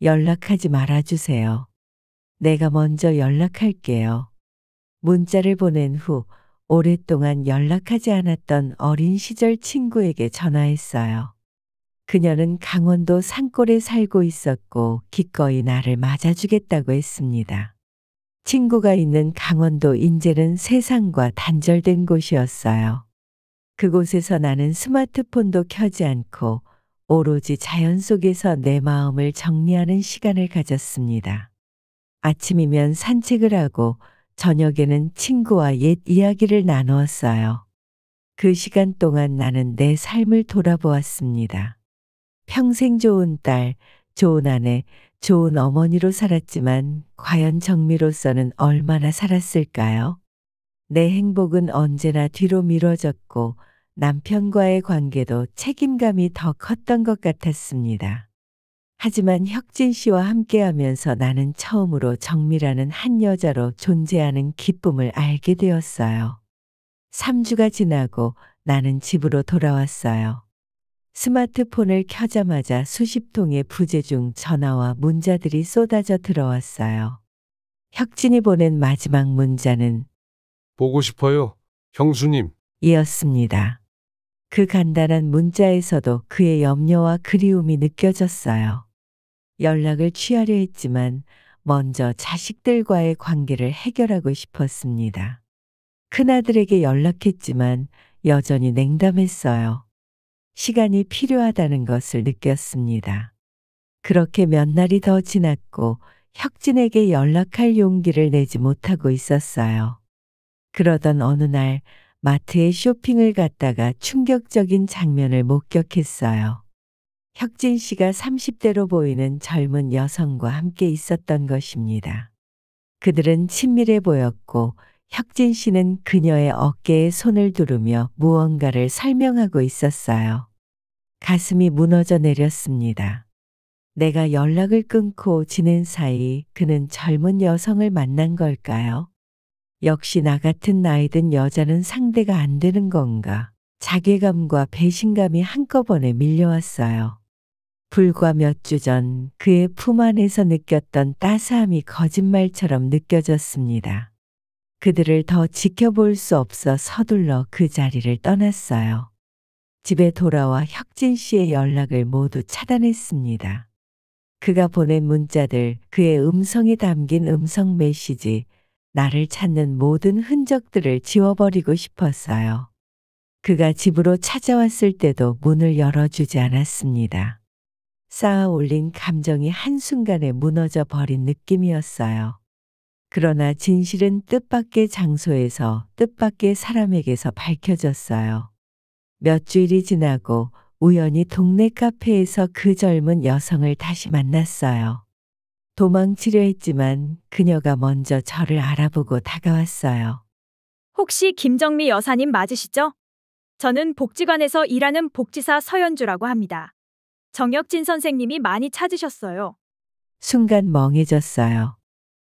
연락하지 말아주세요. 내가 먼저 연락할게요. 문자를 보낸 후 오랫동안 연락하지 않았던 어린 시절 친구에게 전화했어요. 그녀는 강원도 산골에 살고 있었고 기꺼이 나를 맞아주겠다고 했습니다. 친구가 있는 강원도 인제는 세상과 단절된 곳이었어요. 그곳에서 나는 스마트폰도 켜지 않고 오로지 자연 속에서 내 마음을 정리하는 시간을 가졌습니다. 아침이면 산책을 하고 저녁에는 친구와 옛 이야기를 나누었어요. 그 시간 동안 나는 내 삶을 돌아보았습니다. 평생 좋은 딸, 좋은 아내, 좋은 어머니로 살았지만 과연 정미로서는 얼마나 살았을까요? 내 행복은 언제나 뒤로 미뤄졌고 남편과의 관계도 책임감이 더 컸던 것 같았습니다. 하지만 혁진 씨와 함께하면서 나는 처음으로 정미라는 한 여자로 존재하는 기쁨을 알게 되었어요. 3주가 지나고 나는 집으로 돌아왔어요. 스마트폰을 켜자마자 수십 통의 부재중 전화와 문자들이 쏟아져 들어왔어요. 혁진이 보낸 마지막 문자는 보고 싶어요. 형수님. 이었습니다. 그 간단한 문자에서도 그의 염려와 그리움이 느껴졌어요. 연락을 취하려 했지만 먼저 자식들과의 관계를 해결하고 싶었습니다. 큰아들에게 연락했지만 여전히 냉담했어요. 시간이 필요하다는 것을 느꼈습니다. 그렇게 몇 날이 더 지났고 혁진에게 연락할 용기를 내지 못하고 있었어요. 그러던 어느 날 마트에 쇼핑을 갔다가 충격적인 장면을 목격했어요. 혁진 씨가 30대로 보이는 젊은 여성과 함께 있었던 것입니다. 그들은 친밀해 보였고 혁진 씨는 그녀의 어깨에 손을 두르며 무언가를 설명하고 있었어요. 가슴이 무너져 내렸습니다. 내가 연락을 끊고 지낸 사이 그는 젊은 여성을 만난 걸까요? 역시 나 같은 나이 든 여자는 상대가 안 되는 건가? 자괴감과 배신감이 한꺼번에 밀려왔어요. 불과 몇 주 전 그의 품 안에서 느꼈던 따스함이 거짓말처럼 느껴졌습니다. 그들을 더 지켜볼 수 없어 서둘러 그 자리를 떠났어요. 집에 돌아와 혁진 씨의 연락을 모두 차단했습니다. 그가 보낸 문자들, 그의 음성이 담긴 음성 메시지, 나를 찾는 모든 흔적들을 지워버리고 싶었어요. 그가 집으로 찾아왔을 때도 문을 열어주지 않았습니다. 쌓아 올린 감정이 한순간에 무너져 버린 느낌이었어요. 그러나 진실은 뜻밖의 장소에서 뜻밖의 사람에게서 밝혀졌어요. 몇 주일이 지나고 우연히 동네 카페에서 그 젊은 여성을 다시 만났어요. 도망치려 했지만 그녀가 먼저 저를 알아보고 다가왔어요. 혹시 김정미 여사님 맞으시죠? 저는 복지관에서 일하는 복지사 서연주라고 합니다. 정혁진 선생님이 많이 찾으셨어요. 순간 멍해졌어요.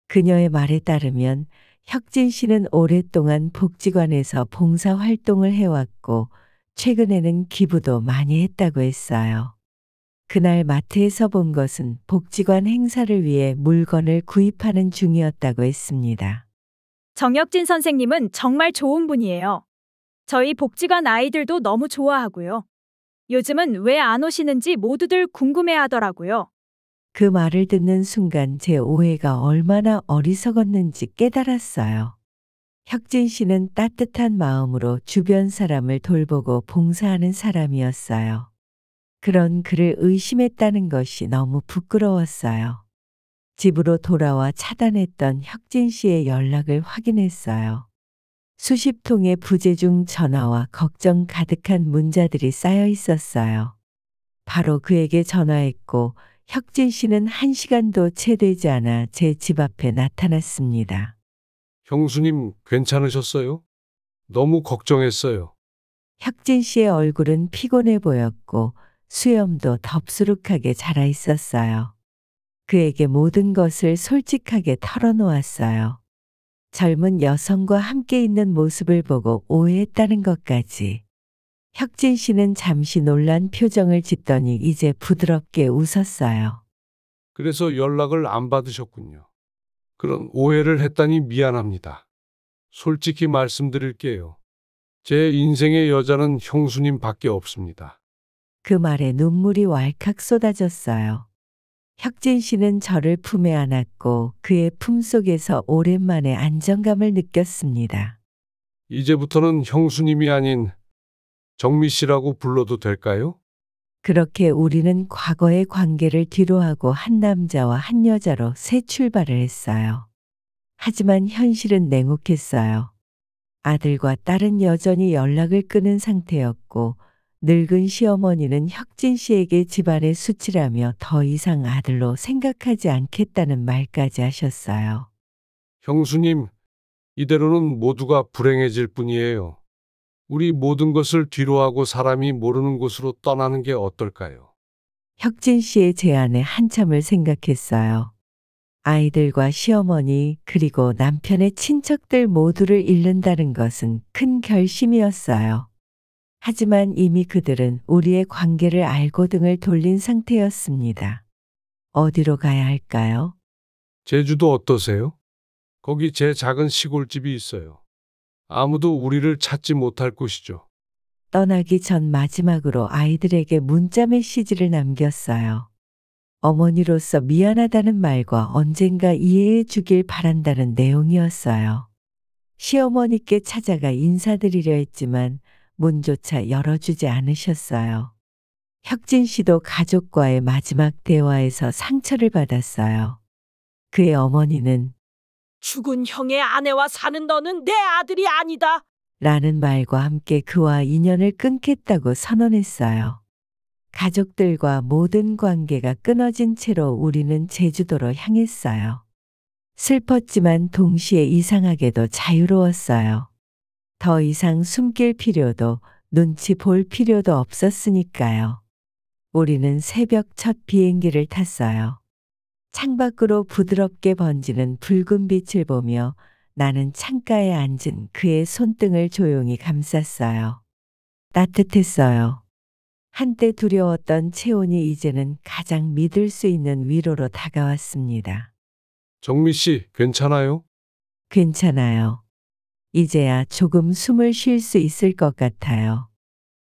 그녀의 말에 따르면 혁진 씨는 오랫동안 복지관에서 봉사활동을 해왔고 최근에는 기부도 많이 했다고 했어요. 그날 마트에서 본 것은 복지관 행사를 위해 물건을 구입하는 중이었다고 했습니다. 정혁진 선생님은 정말 좋은 분이에요. 저희 복지관 아이들도 너무 좋아하고요. 요즘은 왜 안 오시는지 모두들 궁금해하더라고요. 그 말을 듣는 순간 제 오해가 얼마나 어리석었는지 깨달았어요. 혁진 씨는 따뜻한 마음으로 주변 사람을 돌보고 봉사하는 사람이었어요. 그런 그를 의심했다는 것이 너무 부끄러웠어요. 집으로 돌아와 차단했던 혁진 씨의 연락을 확인했어요. 수십 통의 부재중 전화와 걱정 가득한 문자들이 쌓여 있었어요. 바로 그에게 전화했고 혁진 씨는 1시간도 채 되지 않아 제 집 앞에 나타났습니다. 형수님 괜찮으셨어요? 너무 걱정했어요. 혁진 씨의 얼굴은 피곤해 보였고 수염도 덥수룩하게 자라 있었어요. 그에게 모든 것을 솔직하게 털어놓았어요. 젊은 여성과 함께 있는 모습을 보고 오해했다는 것까지. 혁진 씨는 잠시 놀란 표정을 짓더니 이제 부드럽게 웃었어요. 그래서 연락을 안 받으셨군요. 그런 오해를 했다니 미안합니다. 솔직히 말씀드릴게요. 제 인생의 여자는 형수님밖에 없습니다. 그 말에 눈물이 왈칵 쏟아졌어요. 혁진 씨는 저를 품에 안았고 그의 품속에서 오랜만에 안정감을 느꼈습니다. 이제부터는 형수님이 아닌 정미 씨라고 불러도 될까요? 그렇게 우리는 과거의 관계를 뒤로하고 한 남자와 한 여자로 새 출발을 했어요. 하지만 현실은 냉혹했어요. 아들과 딸은 여전히 연락을 끊은 상태였고 늙은 시어머니는 혁진 씨에게 집안의 수치라며 더 이상 아들로 생각하지 않겠다는 말까지 하셨어요. 형수님, 이대로는 모두가 불행해질 뿐이에요. 우리 모든 것을 뒤로하고 사람이 모르는 곳으로 떠나는 게 어떨까요? 혁진 씨의 제안에 한참을 생각했어요. 아이들과 시어머니 그리고 남편의 친척들 모두를 잃는다는 것은 큰 결심이었어요. 하지만 이미 그들은 우리의 관계를 알고 등을 돌린 상태였습니다. 어디로 가야 할까요? 제주도 어떠세요? 거기 제 작은 시골집이 있어요. 아무도 우리를 찾지 못할 곳이죠. 떠나기 전 마지막으로 아이들에게 문자 메시지를 남겼어요. 어머니로서 미안하다는 말과 언젠가 이해해 주길 바란다는 내용이었어요. 시어머니께 찾아가 인사드리려 했지만 문조차 열어주지 않으셨어요. 혁진 씨도 가족과의 마지막 대화에서 상처를 받았어요. 그의 어머니는 죽은 형의 아내와 사는 너는 내 아들이 아니다. 라는 말과 함께 그와 인연을 끊겠다고 선언했어요. 가족들과 모든 관계가 끊어진 채로 우리는 제주도로 향했어요. 슬펐지만 동시에 이상하게도 자유로웠어요. 더 이상 숨길 필요도 눈치 볼 필요도 없었으니까요. 우리는 새벽 첫 비행기를 탔어요. 창밖으로 부드럽게 번지는 붉은 빛을 보며 나는 창가에 앉은 그의 손등을 조용히 감쌌어요. 따뜻했어요. 한때 두려웠던 체온이 이제는 가장 믿을 수 있는 위로로 다가왔습니다. 정미 씨, 괜찮아요? 괜찮아요. 이제야 조금 숨을 쉴 수 있을 것 같아요.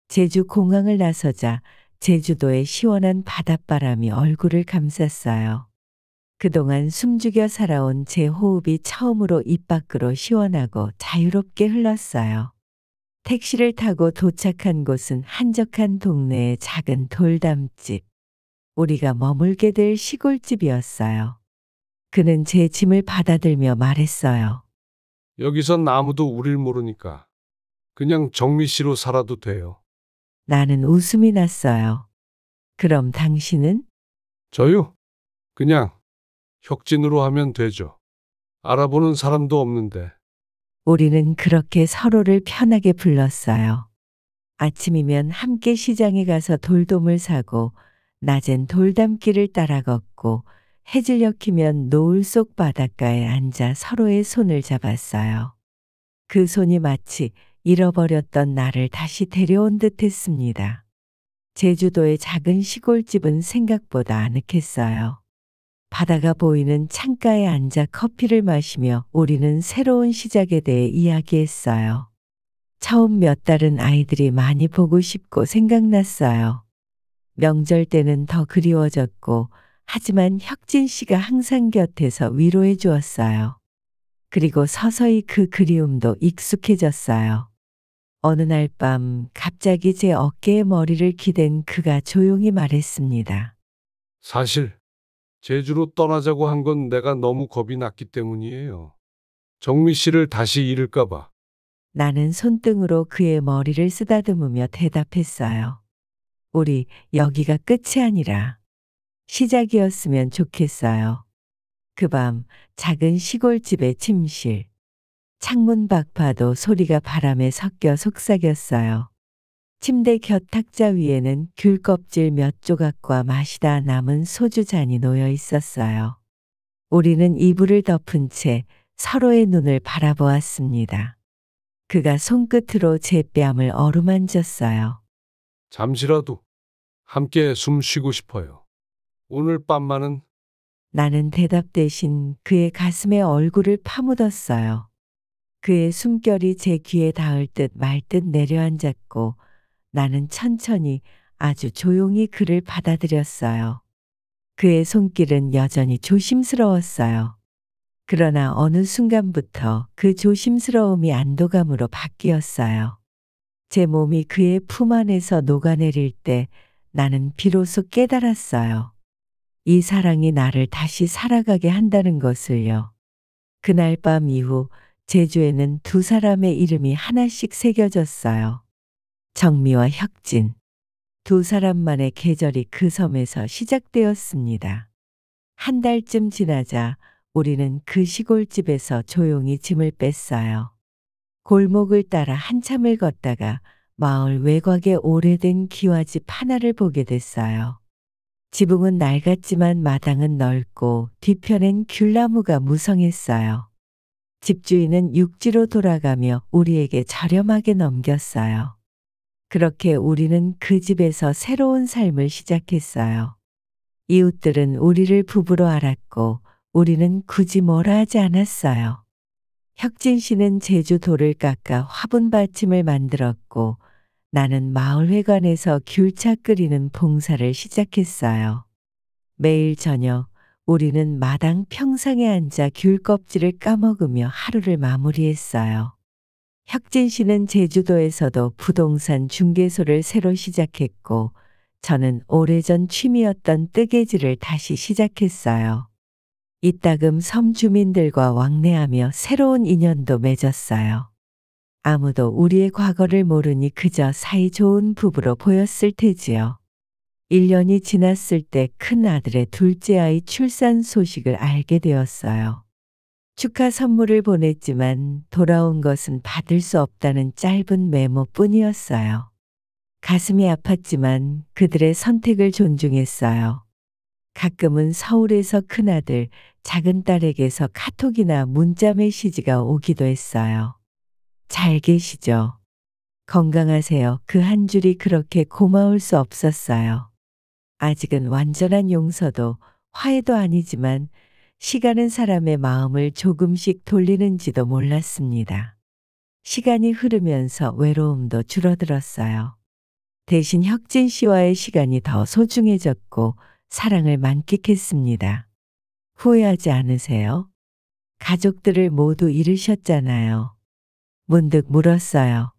제주 공항을 나서자 제주도의 시원한 바닷바람이 얼굴을 감쌌어요. 그동안 숨죽여 살아온 제 호흡이 처음으로 입 밖으로 시원하고 자유롭게 흘렀어요. 택시를 타고 도착한 곳은 한적한 동네의 작은 돌담집. 우리가 머물게 될 시골집이었어요. 그는 제 짐을 받아들며 말했어요. 여기선 아무도 우릴 모르니까 그냥 정미 씨로 살아도 돼요. 나는 웃음이 났어요. 그럼 당신은? 저요? 그냥 혁진으로 하면 되죠. 알아보는 사람도 없는데. 우리는 그렇게 서로를 편하게 불렀어요. 아침이면 함께 시장에 가서 돌돔을 사고 낮엔 돌담길을 따라 걷고 해질 녘이면 노을 속 바닷가에 앉아 서로의 손을 잡았어요. 그 손이 마치 잃어버렸던 나를 다시 데려온 듯 했습니다. 제주도의 작은 시골집은 생각보다 아늑했어요. 바다가 보이는 창가에 앉아 커피를 마시며 우리는 새로운 시작에 대해 이야기했어요. 처음 몇 달은 아이들이 많이 보고 싶고 생각났어요. 명절 때는 더 그리워졌고 하지만 혁진 씨가 항상 곁에서 위로해 주었어요. 그리고 서서히 그 그리움도 익숙해졌어요. 어느 날 밤 갑자기 제 어깨에 머리를 기댄 그가 조용히 말했습니다. 사실 제주로 떠나자고 한 건 내가 너무 겁이 났기 때문이에요. 정미 씨를 다시 잃을까 봐. 나는 손등으로 그의 머리를 쓰다듬으며 대답했어요. 우리 여기가 끝이 아니라 시작이었으면 좋겠어요. 그 밤 작은 시골집의 침실. 창문 밖 봐도 소리가 바람에 섞여 속삭였어요. 침대 곁 탁자 위에는 귤 껍질 몇 조각과 마시다 남은 소주 잔이 놓여 있었어요. 우리는 이불을 덮은 채 서로의 눈을 바라보았습니다. 그가 손끝으로 제 뺨을 어루만졌어요. 잠시라도 함께 숨 쉬고 싶어요. 오늘 밤만은. 나는 대답 대신 그의 가슴에 얼굴을 파묻었어요. 그의 숨결이 제 귀에 닿을 듯 말 듯 내려앉았고 나는 천천히 아주 조용히 그를 받아들였어요. 그의 손길은 여전히 조심스러웠어요. 그러나 어느 순간부터 그 조심스러움이 안도감으로 바뀌었어요. 제 몸이 그의 품 안에서 녹아내릴 때 나는 비로소 깨달았어요. 이 사랑이 나를 다시 살아가게 한다는 것을요. 그날 밤 이후 제주에는 두 사람의 이름이 하나씩 새겨졌어요. 정미와 혁진. 두 사람만의 계절이 그 섬에서 시작되었습니다. 한 달쯤 지나자 우리는 그 시골집에서 조용히 짐을 뺐어요. 골목을 따라 한참을 걷다가 마을 외곽의 오래된 기와집 하나를 보게 됐어요. 지붕은 낡았지만 마당은 넓고 뒤편엔 귤나무가 무성했어요. 집주인은 육지로 돌아가며 우리에게 저렴하게 넘겼어요. 그렇게 우리는 그 집에서 새로운 삶을 시작했어요. 이웃들은 우리를 부부로 알았고 우리는 굳이 뭐라 하지 않았어요. 혁진 씨는 제주 돌을 깎아 화분 받침을 만들었고 나는 마을회관에서 귤차 끓이는 봉사를 시작했어요. 매일 저녁 우리는 마당 평상에 앉아 귤 껍질을 까먹으며 하루를 마무리했어요. 혁진 씨는 제주도에서도 부동산 중개소를 새로 시작했고 저는 오래전 취미였던 뜨개질을 다시 시작했어요. 이따금 섬 주민들과 왕래하며 새로운 인연도 맺었어요. 아무도 우리의 과거를 모르니 그저 사이 좋은 부부로 보였을 테지요. 1년이 지났을 때 큰아들의 둘째 아이 출산 소식을 알게 되었어요. 축하 선물을 보냈지만 돌아온 것은 받을 수 없다는 짧은 메모뿐이었어요. 가슴이 아팠지만 그들의 선택을 존중했어요. 가끔은 서울에서 큰아들, 작은딸에게서 카톡이나 문자 메시지가 오기도 했어요. 잘 계시죠? 건강하세요. 그 한 줄이 그렇게 고마울 수 없었어요. 아직은 완전한 용서도 화해도 아니지만 시간은 사람의 마음을 조금씩 돌리는지도 몰랐습니다. 시간이 흐르면서 외로움도 줄어들었어요. 대신 혁진 씨와의 시간이 더 소중해졌고 사랑을 만끽했습니다. 후회하지 않으세요? 가족들을 모두 잃으셨잖아요. 문득 물었어요.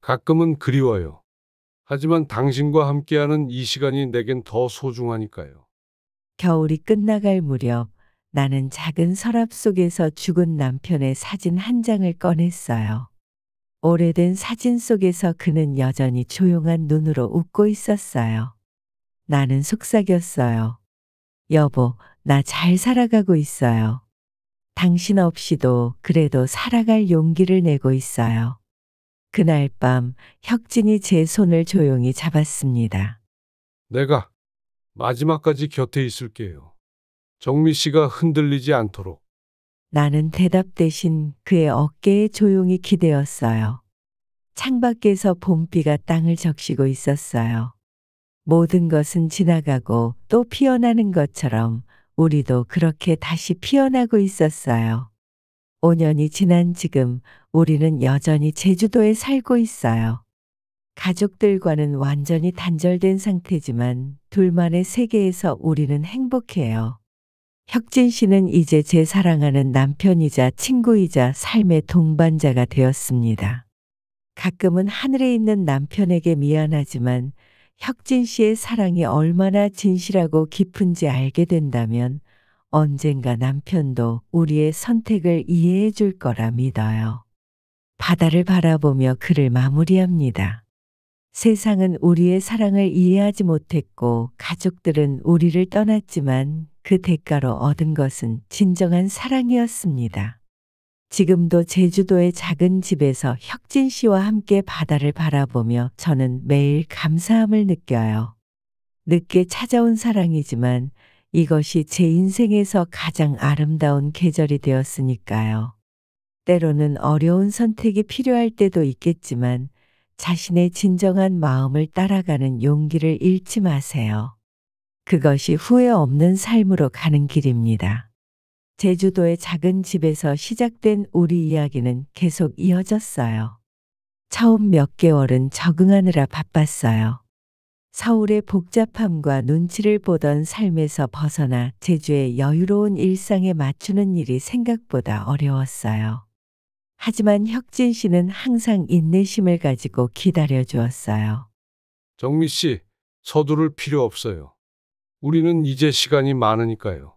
가끔은 그리워요. 하지만 당신과 함께하는 이 시간이 내겐 더 소중하니까요. 겨울이 끝나갈 무렵 나는 작은 서랍 속에서 죽은 남편의 사진 한 장을 꺼냈어요. 오래된 사진 속에서 그는 여전히 조용한 눈으로 웃고 있었어요. 나는 속삭였어요. 여보, 나 잘 살아가고 있어요. 당신 없이도 그래도 살아갈 용기를 내고 있어요. 그날 밤 혁진이 제 손을 조용히 잡았습니다. 내가 마지막까지 곁에 있을게요. 정미 씨가 흔들리지 않도록. 나는 대답 대신 그의 어깨에 조용히 기대었어요. 창밖에서 봄비가 땅을 적시고 있었어요. 모든 것은 지나가고 또 피어나는 것처럼 우리도 그렇게 다시 피어나고 있었어요. 5년이 지난 지금 우리는 여전히 제주도에 살고 있어요. 가족들과는 완전히 단절된 상태지만 둘만의 세계에서 우리는 행복해요. 혁진 씨는 이제 제 사랑하는 남편이자 친구이자 삶의 동반자가 되었습니다. 가끔은 하늘에 있는 남편에게 미안하지만 혁진 씨의 사랑이 얼마나 진실하고 깊은지 알게 된다면 언젠가 남편도 우리의 선택을 이해해 줄 거라 믿어요. 바다를 바라보며 글을 마무리합니다. 세상은 우리의 사랑을 이해하지 못했고 가족들은 우리를 떠났지만 그 대가로 얻은 것은 진정한 사랑이었습니다. 지금도 제주도의 작은 집에서 혁진 씨와 함께 바다를 바라보며 저는 매일 감사함을 느껴요. 늦게 찾아온 사랑이지만 이것이 제 인생에서 가장 아름다운 계절이 되었으니까요. 때로는 어려운 선택이 필요할 때도 있겠지만 자신의 진정한 마음을 따라가는 용기를 잃지 마세요. 그것이 후회 없는 삶으로 가는 길입니다. 제주도의 작은 집에서 시작된 우리 이야기는 계속 이어졌어요. 처음 몇 개월은 적응하느라 바빴어요. 서울의 복잡함과 눈치를 보던 삶에서 벗어나 제주의 여유로운 일상에 맞추는 일이 생각보다 어려웠어요. 하지만 혁진 씨는 항상 인내심을 가지고 기다려 주었어요. 정미 씨, 서두를 필요 없어요. 우리는 이제 시간이 많으니까요.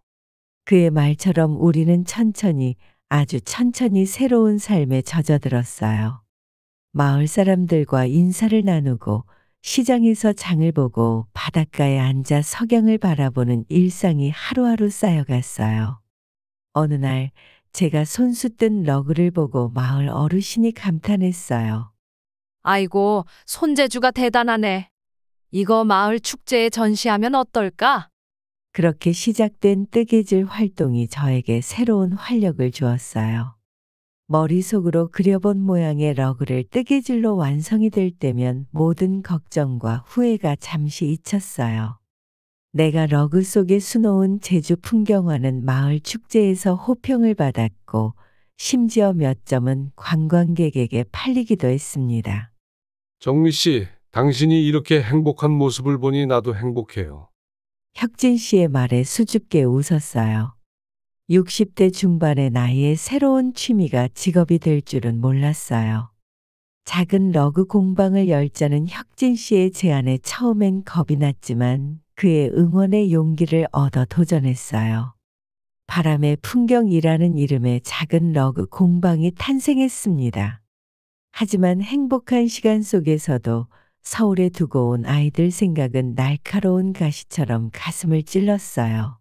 그의 말처럼 우리는 천천히, 아주 천천히 새로운 삶에 젖어들었어요. 마을 사람들과 인사를 나누고 시장에서 장을 보고 바닷가에 앉아 석양을 바라보는 일상이 하루하루 쌓여갔어요. 어느 날 제가 손수 뜬 러그를 보고 마을 어르신이 감탄했어요. 아이고, 손재주가 대단하네. 이거 마을 축제에 전시하면 어떨까? 그렇게 시작된 뜨개질 활동이 저에게 새로운 활력을 주었어요. 머릿속으로 그려본 모양의 러그를 뜨개질로 완성이 될 때면 모든 걱정과 후회가 잠시 잊혔어요. 내가 러그 속에 수놓은 제주 풍경화는 마을 축제에서 호평을 받았고 심지어 몇 점은 관광객에게 팔리기도 했습니다. 정미 씨, 당신이 이렇게 행복한 모습을 보니 나도 행복해요. 혁진 씨의 말에 수줍게 웃었어요. 60대 중반의 나이에 새로운 취미가 직업이 될 줄은 몰랐어요. 작은 러그 공방을 열자는 혁진 씨의 제안에 처음엔 겁이 났지만 그의 응원의 용기를 얻어 도전했어요. 바람의 풍경이라는 이름의 작은 러그 공방이 탄생했습니다. 하지만 행복한 시간 속에서도 서울에 두고 온 아이들 생각은 날카로운 가시처럼 가슴을 찔렀어요.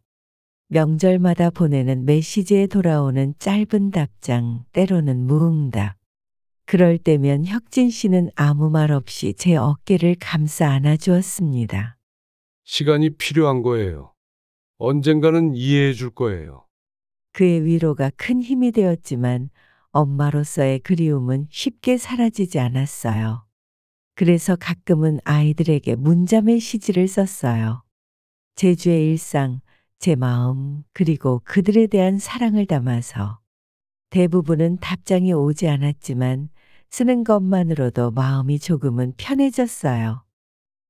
명절마다 보내는 메시지에 돌아오는 짧은 답장, 때로는 무응답. 그럴 때면 혁진 씨는 아무 말 없이 제 어깨를 감싸 안아주었습니다. 시간이 필요한 거예요. 언젠가는 이해해 줄 거예요. 그의 위로가 큰 힘이 되었지만 엄마로서의 그리움은 쉽게 사라지지 않았어요. 그래서 가끔은 아이들에게 문자 메시지를 썼어요. 제주의 일상, 제 마음, 그리고 그들에 대한 사랑을 담아서. 대부분은 답장이 오지 않았지만 쓰는 것만으로도 마음이 조금은 편해졌어요.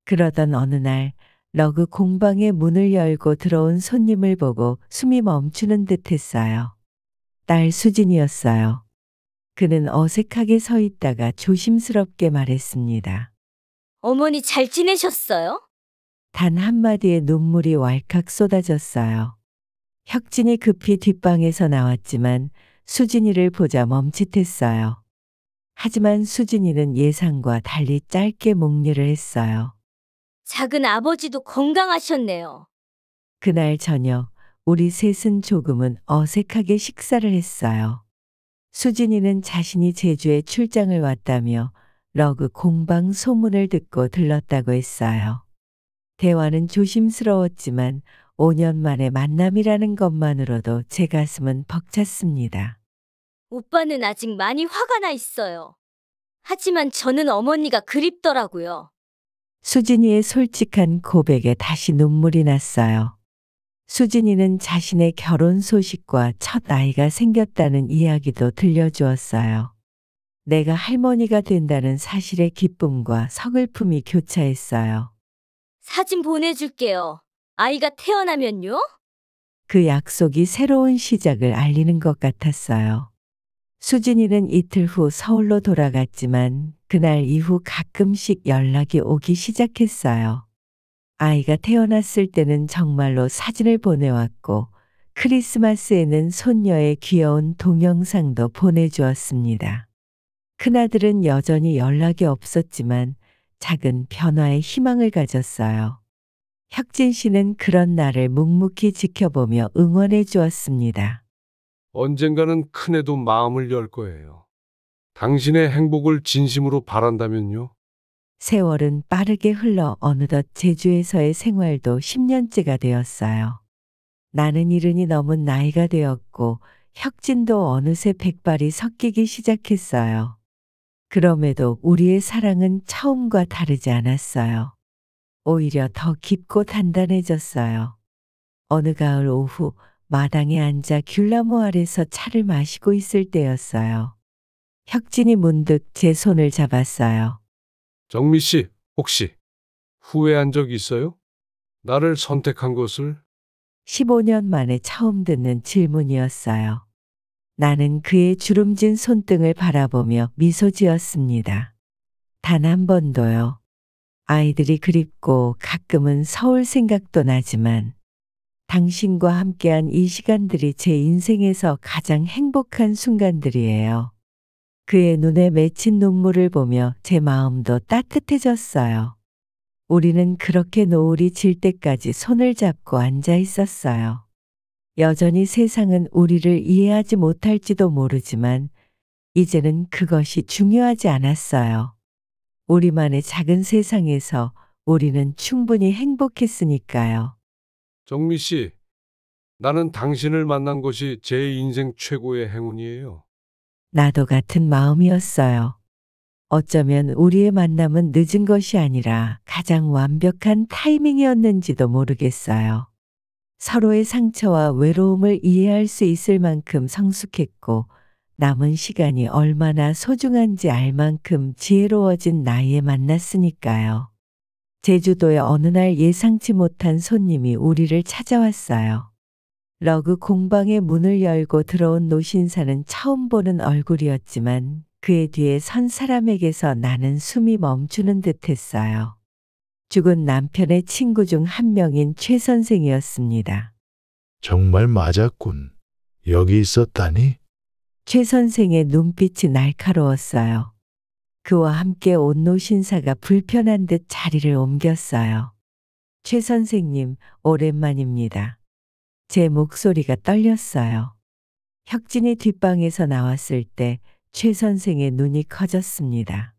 그러던 어느 날 러그 공방의 문을 열고 들어온 손님을 보고 숨이 멈추는 듯 했어요. 딸 수진이었어요. 그는 어색하게 서 있다가 조심스럽게 말했습니다. 어머니 잘 지내셨어요? 단 한마디에 눈물이 왈칵 쏟아졌어요. 혁진이 급히 뒷방에서 나왔지만 수진이를 보자 멈칫했어요. 하지만 수진이는 예상과 달리 짧게 목례를 했어요. 작은 아버지도 건강하셨네요. 그날 저녁 우리 셋은 조금은 어색하게 식사를 했어요. 수진이는 자신이 제주에 출장을 왔다며 러그 공방 소문을 듣고 들렀다고 했어요. 대화는 조심스러웠지만 5년 만의 만남이라는 것만으로도 제 가슴은 벅찼습니다. 오빠는 아직 많이 화가 나 있어요. 하지만 저는 어머니가 그립더라고요. 수진이의 솔직한 고백에 다시 눈물이 났어요. 수진이는 자신의 결혼 소식과 첫 아이가 생겼다는 이야기도 들려주었어요. 내가 할머니가 된다는 사실의 기쁨과 서글픔이 교차했어요. 사진 보내줄게요. 아이가 태어나면요? 그 약속이 새로운 시작을 알리는 것 같았어요. 수진이는 이틀 후 서울로 돌아갔지만 그날 이후 가끔씩 연락이 오기 시작했어요. 아이가 태어났을 때는 정말로 사진을 보내왔고 크리스마스에는 손녀의 귀여운 동영상도 보내주었습니다. 큰아들은 여전히 연락이 없었지만 작은 변화에 희망을 가졌어요. 혁진 씨는 그런 나를 묵묵히 지켜보며 응원해 주었습니다. 언젠가는 큰애도 마음을 열 거예요. 당신의 행복을 진심으로 바란다면요. 세월은 빠르게 흘러 어느덧 제주에서의 생활도 10년째가 되었어요. 나는 이른이 넘은 나이가 되었고 혁진도 어느새 백발이 섞이기 시작했어요. 그럼에도 우리의 사랑은 처음과 다르지 않았어요. 오히려 더 깊고 단단해졌어요. 어느 가을 오후 마당에 앉아 귤나무 아래서 차를 마시고 있을 때였어요. 혁진이 문득 제 손을 잡았어요. 정미 씨, 혹시 후회한 적 있어요? 나를 선택한 것을? 15년 만에 처음 듣는 질문이었어요. 나는 그의 주름진 손등을 바라보며 미소 지었습니다. 단 한 번도요. 아이들이 그립고 가끔은 서울 생각도 나지만 당신과 함께한 이 시간들이 제 인생에서 가장 행복한 순간들이에요. 그의 눈에 맺힌 눈물을 보며 제 마음도 따뜻해졌어요. 우리는 그렇게 노을이 질 때까지 손을 잡고 앉아 있었어요. 여전히 세상은 우리를 이해하지 못할지도 모르지만 이제는 그것이 중요하지 않았어요. 우리만의 작은 세상에서 우리는 충분히 행복했으니까요. 정미 씨, 나는 당신을 만난 것이 제 인생 최고의 행운이에요. 나도 같은 마음이었어요. 어쩌면 우리의 만남은 늦은 것이 아니라 가장 완벽한 타이밍이었는지도 모르겠어요. 서로의 상처와 외로움을 이해할 수 있을 만큼 성숙했고 남은 시간이 얼마나 소중한지 알 만큼 지혜로워진 나이에 만났으니까요. 제주도의 어느 날 예상치 못한 손님이 우리를 찾아왔어요. 러그 공방의 문을 열고 들어온 노신사는 처음 보는 얼굴이었지만 그의 뒤에 선 사람에게서 나는 숨이 멈추는 듯했어요. 죽은 남편의 친구 중 한 명인 최 선생이었습니다. 정말 맞았군. 여기 있었다니? 최 선생의 눈빛이 날카로웠어요. 그와 함께 온 노신사가 불편한 듯 자리를 옮겼어요. 최 선생님, 오랜만입니다. 제 목소리가 떨렸어요. 혁진이 뒷방에서 나왔을 때 최 선생의 눈이 커졌습니다.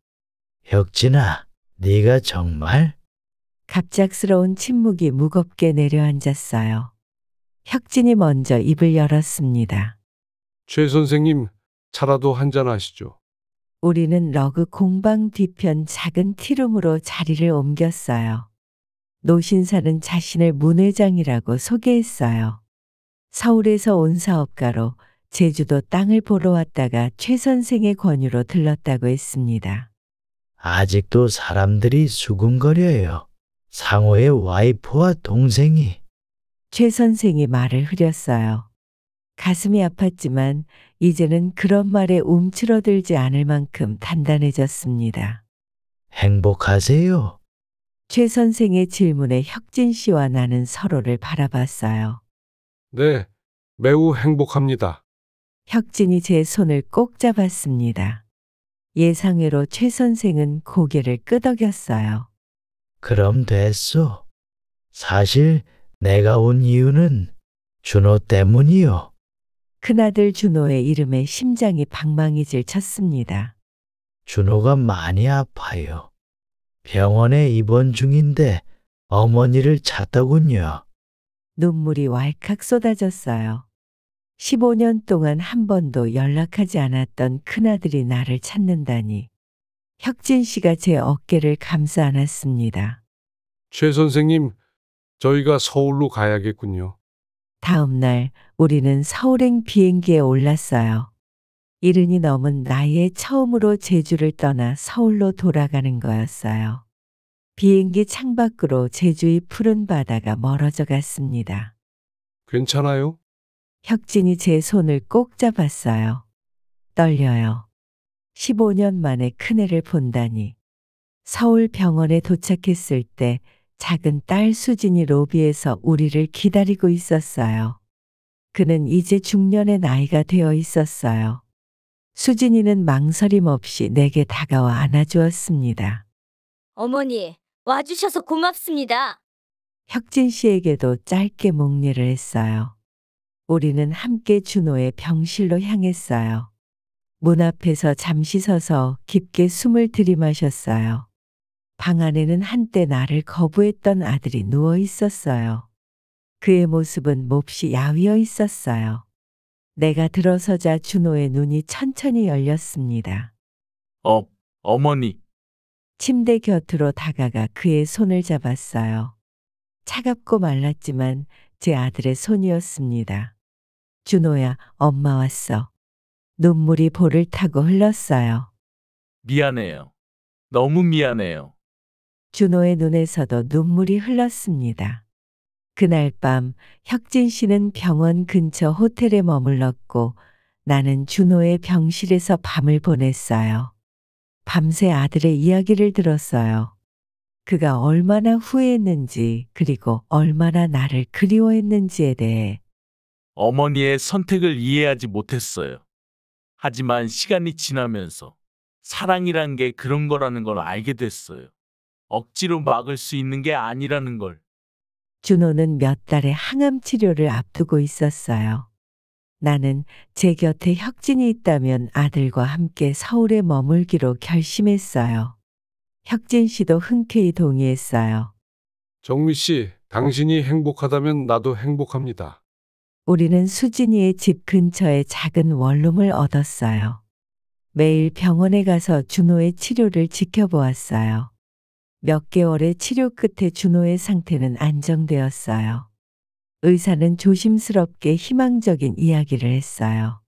혁진아, 네가 정말? 갑작스러운 침묵이 무겁게 내려앉았어요. 혁진이 먼저 입을 열었습니다. 최 선생님, 차라도 한잔 하시죠. 우리는 러그 공방 뒤편 작은 티룸으로 자리를 옮겼어요. 노신사는 자신을 문회장이라고 소개했어요. 서울에서 온 사업가로 제주도 땅을 보러 왔다가 최 선생의 권유로 들렀다고 했습니다. 아직도 사람들이 수군거려요. 상호의 와이프와 동생이. 최 선생이 말을 흐렸어요. 가슴이 아팠지만 이제는 그런 말에 움츠러들지 않을 만큼 단단해졌습니다. 행복하세요? 최 선생의 질문에 혁진 씨와 나는 서로를 바라봤어요. 네, 매우 행복합니다. 혁진이 제 손을 꼭 잡았습니다. 예상외로 최 선생은 고개를 끄덕였어요. 그럼 됐소. 사실 내가 온 이유는 준호 때문이요. 큰아들 준호의 이름에 심장이 방망이질 쳤습니다. 준호가 많이 아파요. 병원에 입원 중인데 어머니를 찾더군요. 눈물이 왈칵 쏟아졌어요. 15년 동안 한 번도 연락하지 않았던 큰아들이 나를 찾는다니. 혁진 씨가 제 어깨를 감싸 안았습니다. 최 선생님, 저희가 서울로 가야겠군요. 다음 날 우리는 서울행 비행기에 올랐어요. 이른이 넘은 나이에 처음으로 제주를 떠나 서울로 돌아가는 거였어요. 비행기 창밖으로 제주의 푸른 바다가 멀어져 갔습니다. 괜찮아요? 혁진이 제 손을 꼭 잡았어요. 떨려요. 15년 만에 큰애를 본다니. 서울 병원에 도착했을 때 작은 딸 수진이 로비에서 우리를 기다리고 있었어요. 그는 이제 중년의 나이가 되어 있었어요. 수진이는 망설임 없이 내게 다가와 안아주었습니다. 어머니, 와주셔서 고맙습니다. 혁진 씨에게도 짧게 목례를 했어요. 우리는 함께 준호의 병실로 향했어요. 문 앞에서 잠시 서서 깊게 숨을 들이마셨어요. 방 안에는 한때 나를 거부했던 아들이 누워 있었어요. 그의 모습은 몹시 야위어 있었어요. 내가 들어서자 준호의 눈이 천천히 열렸습니다. 어머니. 침대 곁으로 다가가 그의 손을 잡았어요. 차갑고 말랐지만 제 아들의 손이었습니다. 준호야, 엄마 왔어. 눈물이 볼을 타고 흘렀어요. 미안해요. 너무 미안해요. 준호의 눈에서도 눈물이 흘렀습니다. 그날 밤 혁진 씨는 병원 근처 호텔에 머물렀고 나는 준호의 병실에서 밤을 보냈어요. 밤새 아들의 이야기를 들었어요. 그가 얼마나 후회했는지 그리고 얼마나 나를 그리워했는지에 대해. 어머니의 선택을 이해하지 못했어요. 하지만 시간이 지나면서 사랑이란 게 그런 거라는 걸 알게 됐어요. 억지로 막을 수 있는 게 아니라는 걸. 준호는 몇 달의 항암 치료를 앞두고 있었어요. 나는 제 곁에 혁진이 있다면 아들과 함께 서울에 머물기로 결심했어요. 혁진 씨도 흔쾌히 동의했어요. 정미 씨, 당신이 행복하다면 나도 행복합니다. 우리는 수진이의 집 근처에 작은 원룸을 얻었어요. 매일 병원에 가서 준호의 치료를 지켜보았어요. 몇 개월의 치료 끝에 준호의 상태는 안정되었어요. 의사는 조심스럽게 희망적인 이야기를 했어요.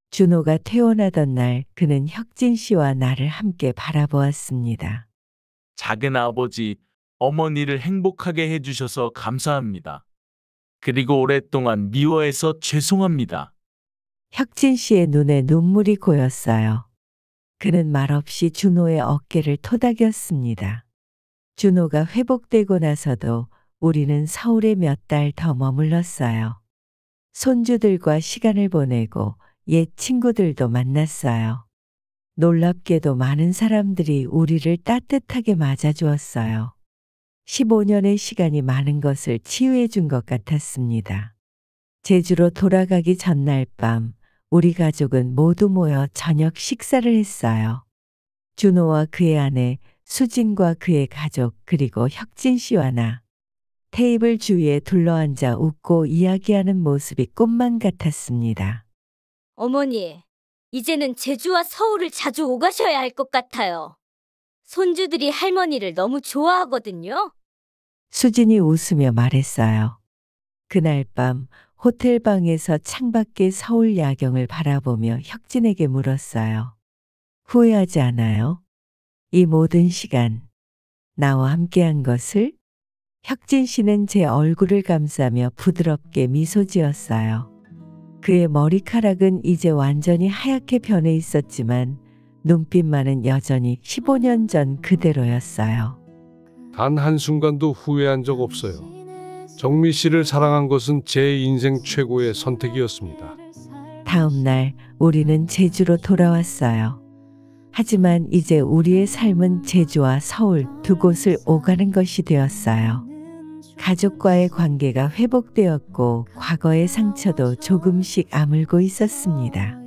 준호가 퇴원하던 날 그는 혁진 씨와 나를 함께 바라보았습니다. 작은 아버지, 어머니를 행복하게 해주셔서 감사합니다. 그리고 오랫동안 미워해서 죄송합니다. 혁진 씨의 눈에 눈물이 고였어요. 그는 말없이 준호의 어깨를 토닥였습니다. 준호가 회복되고 나서도 우리는 서울에 몇 달 더 머물렀어요. 손주들과 시간을 보내고 옛 친구들도 만났어요. 놀랍게도 많은 사람들이 우리를 따뜻하게 맞아주었어요. 15년의 시간이 많은 것을 치유해 준 것 같았습니다. 제주로 돌아가기 전날 밤 우리 가족은 모두 모여 저녁 식사를 했어요. 준호와 그의 아내, 수진과 그의 가족 그리고 혁진 씨와 나. 테이블 주위에 둘러앉아 웃고 이야기하는 모습이 꿈만 같았습니다. 어머니, 이제는 제주와 서울을 자주 오가셔야 할 것 같아요. 손주들이 할머니를 너무 좋아하거든요. 수진이 웃으며 말했어요. 그날 밤 호텔 방에서 창밖의 서울 야경을 바라보며 혁진에게 물었어요. 후회하지 않아요? 이 모든 시간 나와 함께한 것을? 혁진 씨는 제 얼굴을 감싸며 부드럽게 미소 지었어요. 그의 머리카락은 이제 완전히 하얗게 변해 있었지만 눈빛만은 여전히 15년 전 그대로였어요. 단 한순간도 후회한 적 없어요. 정미 씨를 사랑한 것은 제 인생 최고의 선택이었습니다. 다음 날 우리는 제주로 돌아왔어요. 하지만 이제 우리의 삶은 제주와 서울 두 곳을 오가는 것이 되었어요. 가족과의 관계가 회복되었고 과거의 상처도 조금씩 아물고 있었습니다.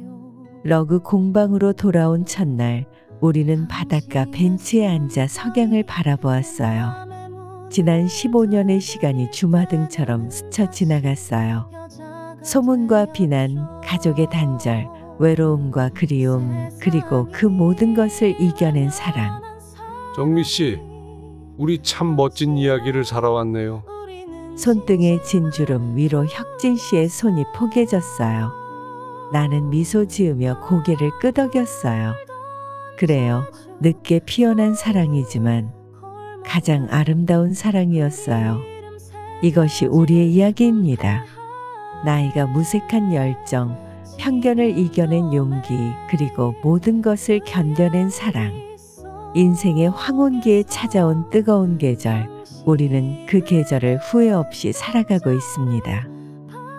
러그 공방으로 돌아온 첫날 우리는 바닷가 벤치에 앉아 석양을 바라보았어요. 지난 15년의 시간이 주마등처럼 스쳐 지나갔어요. 소문과 비난, 가족의 단절, 외로움과 그리움, 그리고 그 모든 것을 이겨낸 사랑. 정미 씨, 우리 참 멋진 이야기를 살아왔네요. 손등에 진주름 위로 혁진 씨의 손이 포개졌어요. 나는 미소 지으며 고개를 끄덕였어요. 그래요, 늦게 피어난 사랑이지만 가장 아름다운 사랑이었어요. 이것이 우리의 이야기입니다. 나이가 무색한 열정, 편견을 이겨낸 용기, 그리고 모든 것을 견뎌낸 사랑. 인생의 황혼기에 찾아온 뜨거운 계절, 우리는 그 계절을 후회 없이 살아가고 있습니다.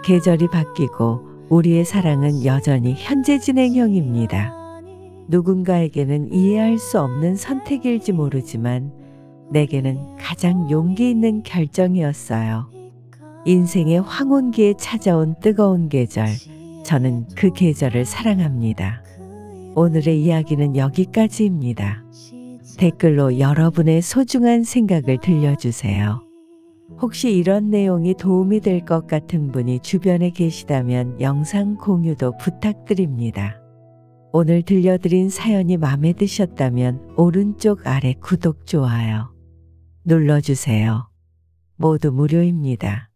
계절이 바뀌고 우리의 사랑은 여전히 현재 진행형입니다. 누군가에게는 이해할 수 없는 선택일지 모르지만 내게는 가장 용기 있는 결정이었어요. 인생의 황혼기에 찾아온 뜨거운 계절, 저는 그 계절을 사랑합니다. 오늘의 이야기는 여기까지입니다. 댓글로 여러분의 소중한 생각을 들려주세요. 혹시 이런 내용이 도움이 될 것 같은 분이 주변에 계시다면 영상 공유도 부탁드립니다. 오늘 들려드린 사연이 마음에 드셨다면 오른쪽 아래 구독, 좋아요 눌러주세요. 모두 무료입니다.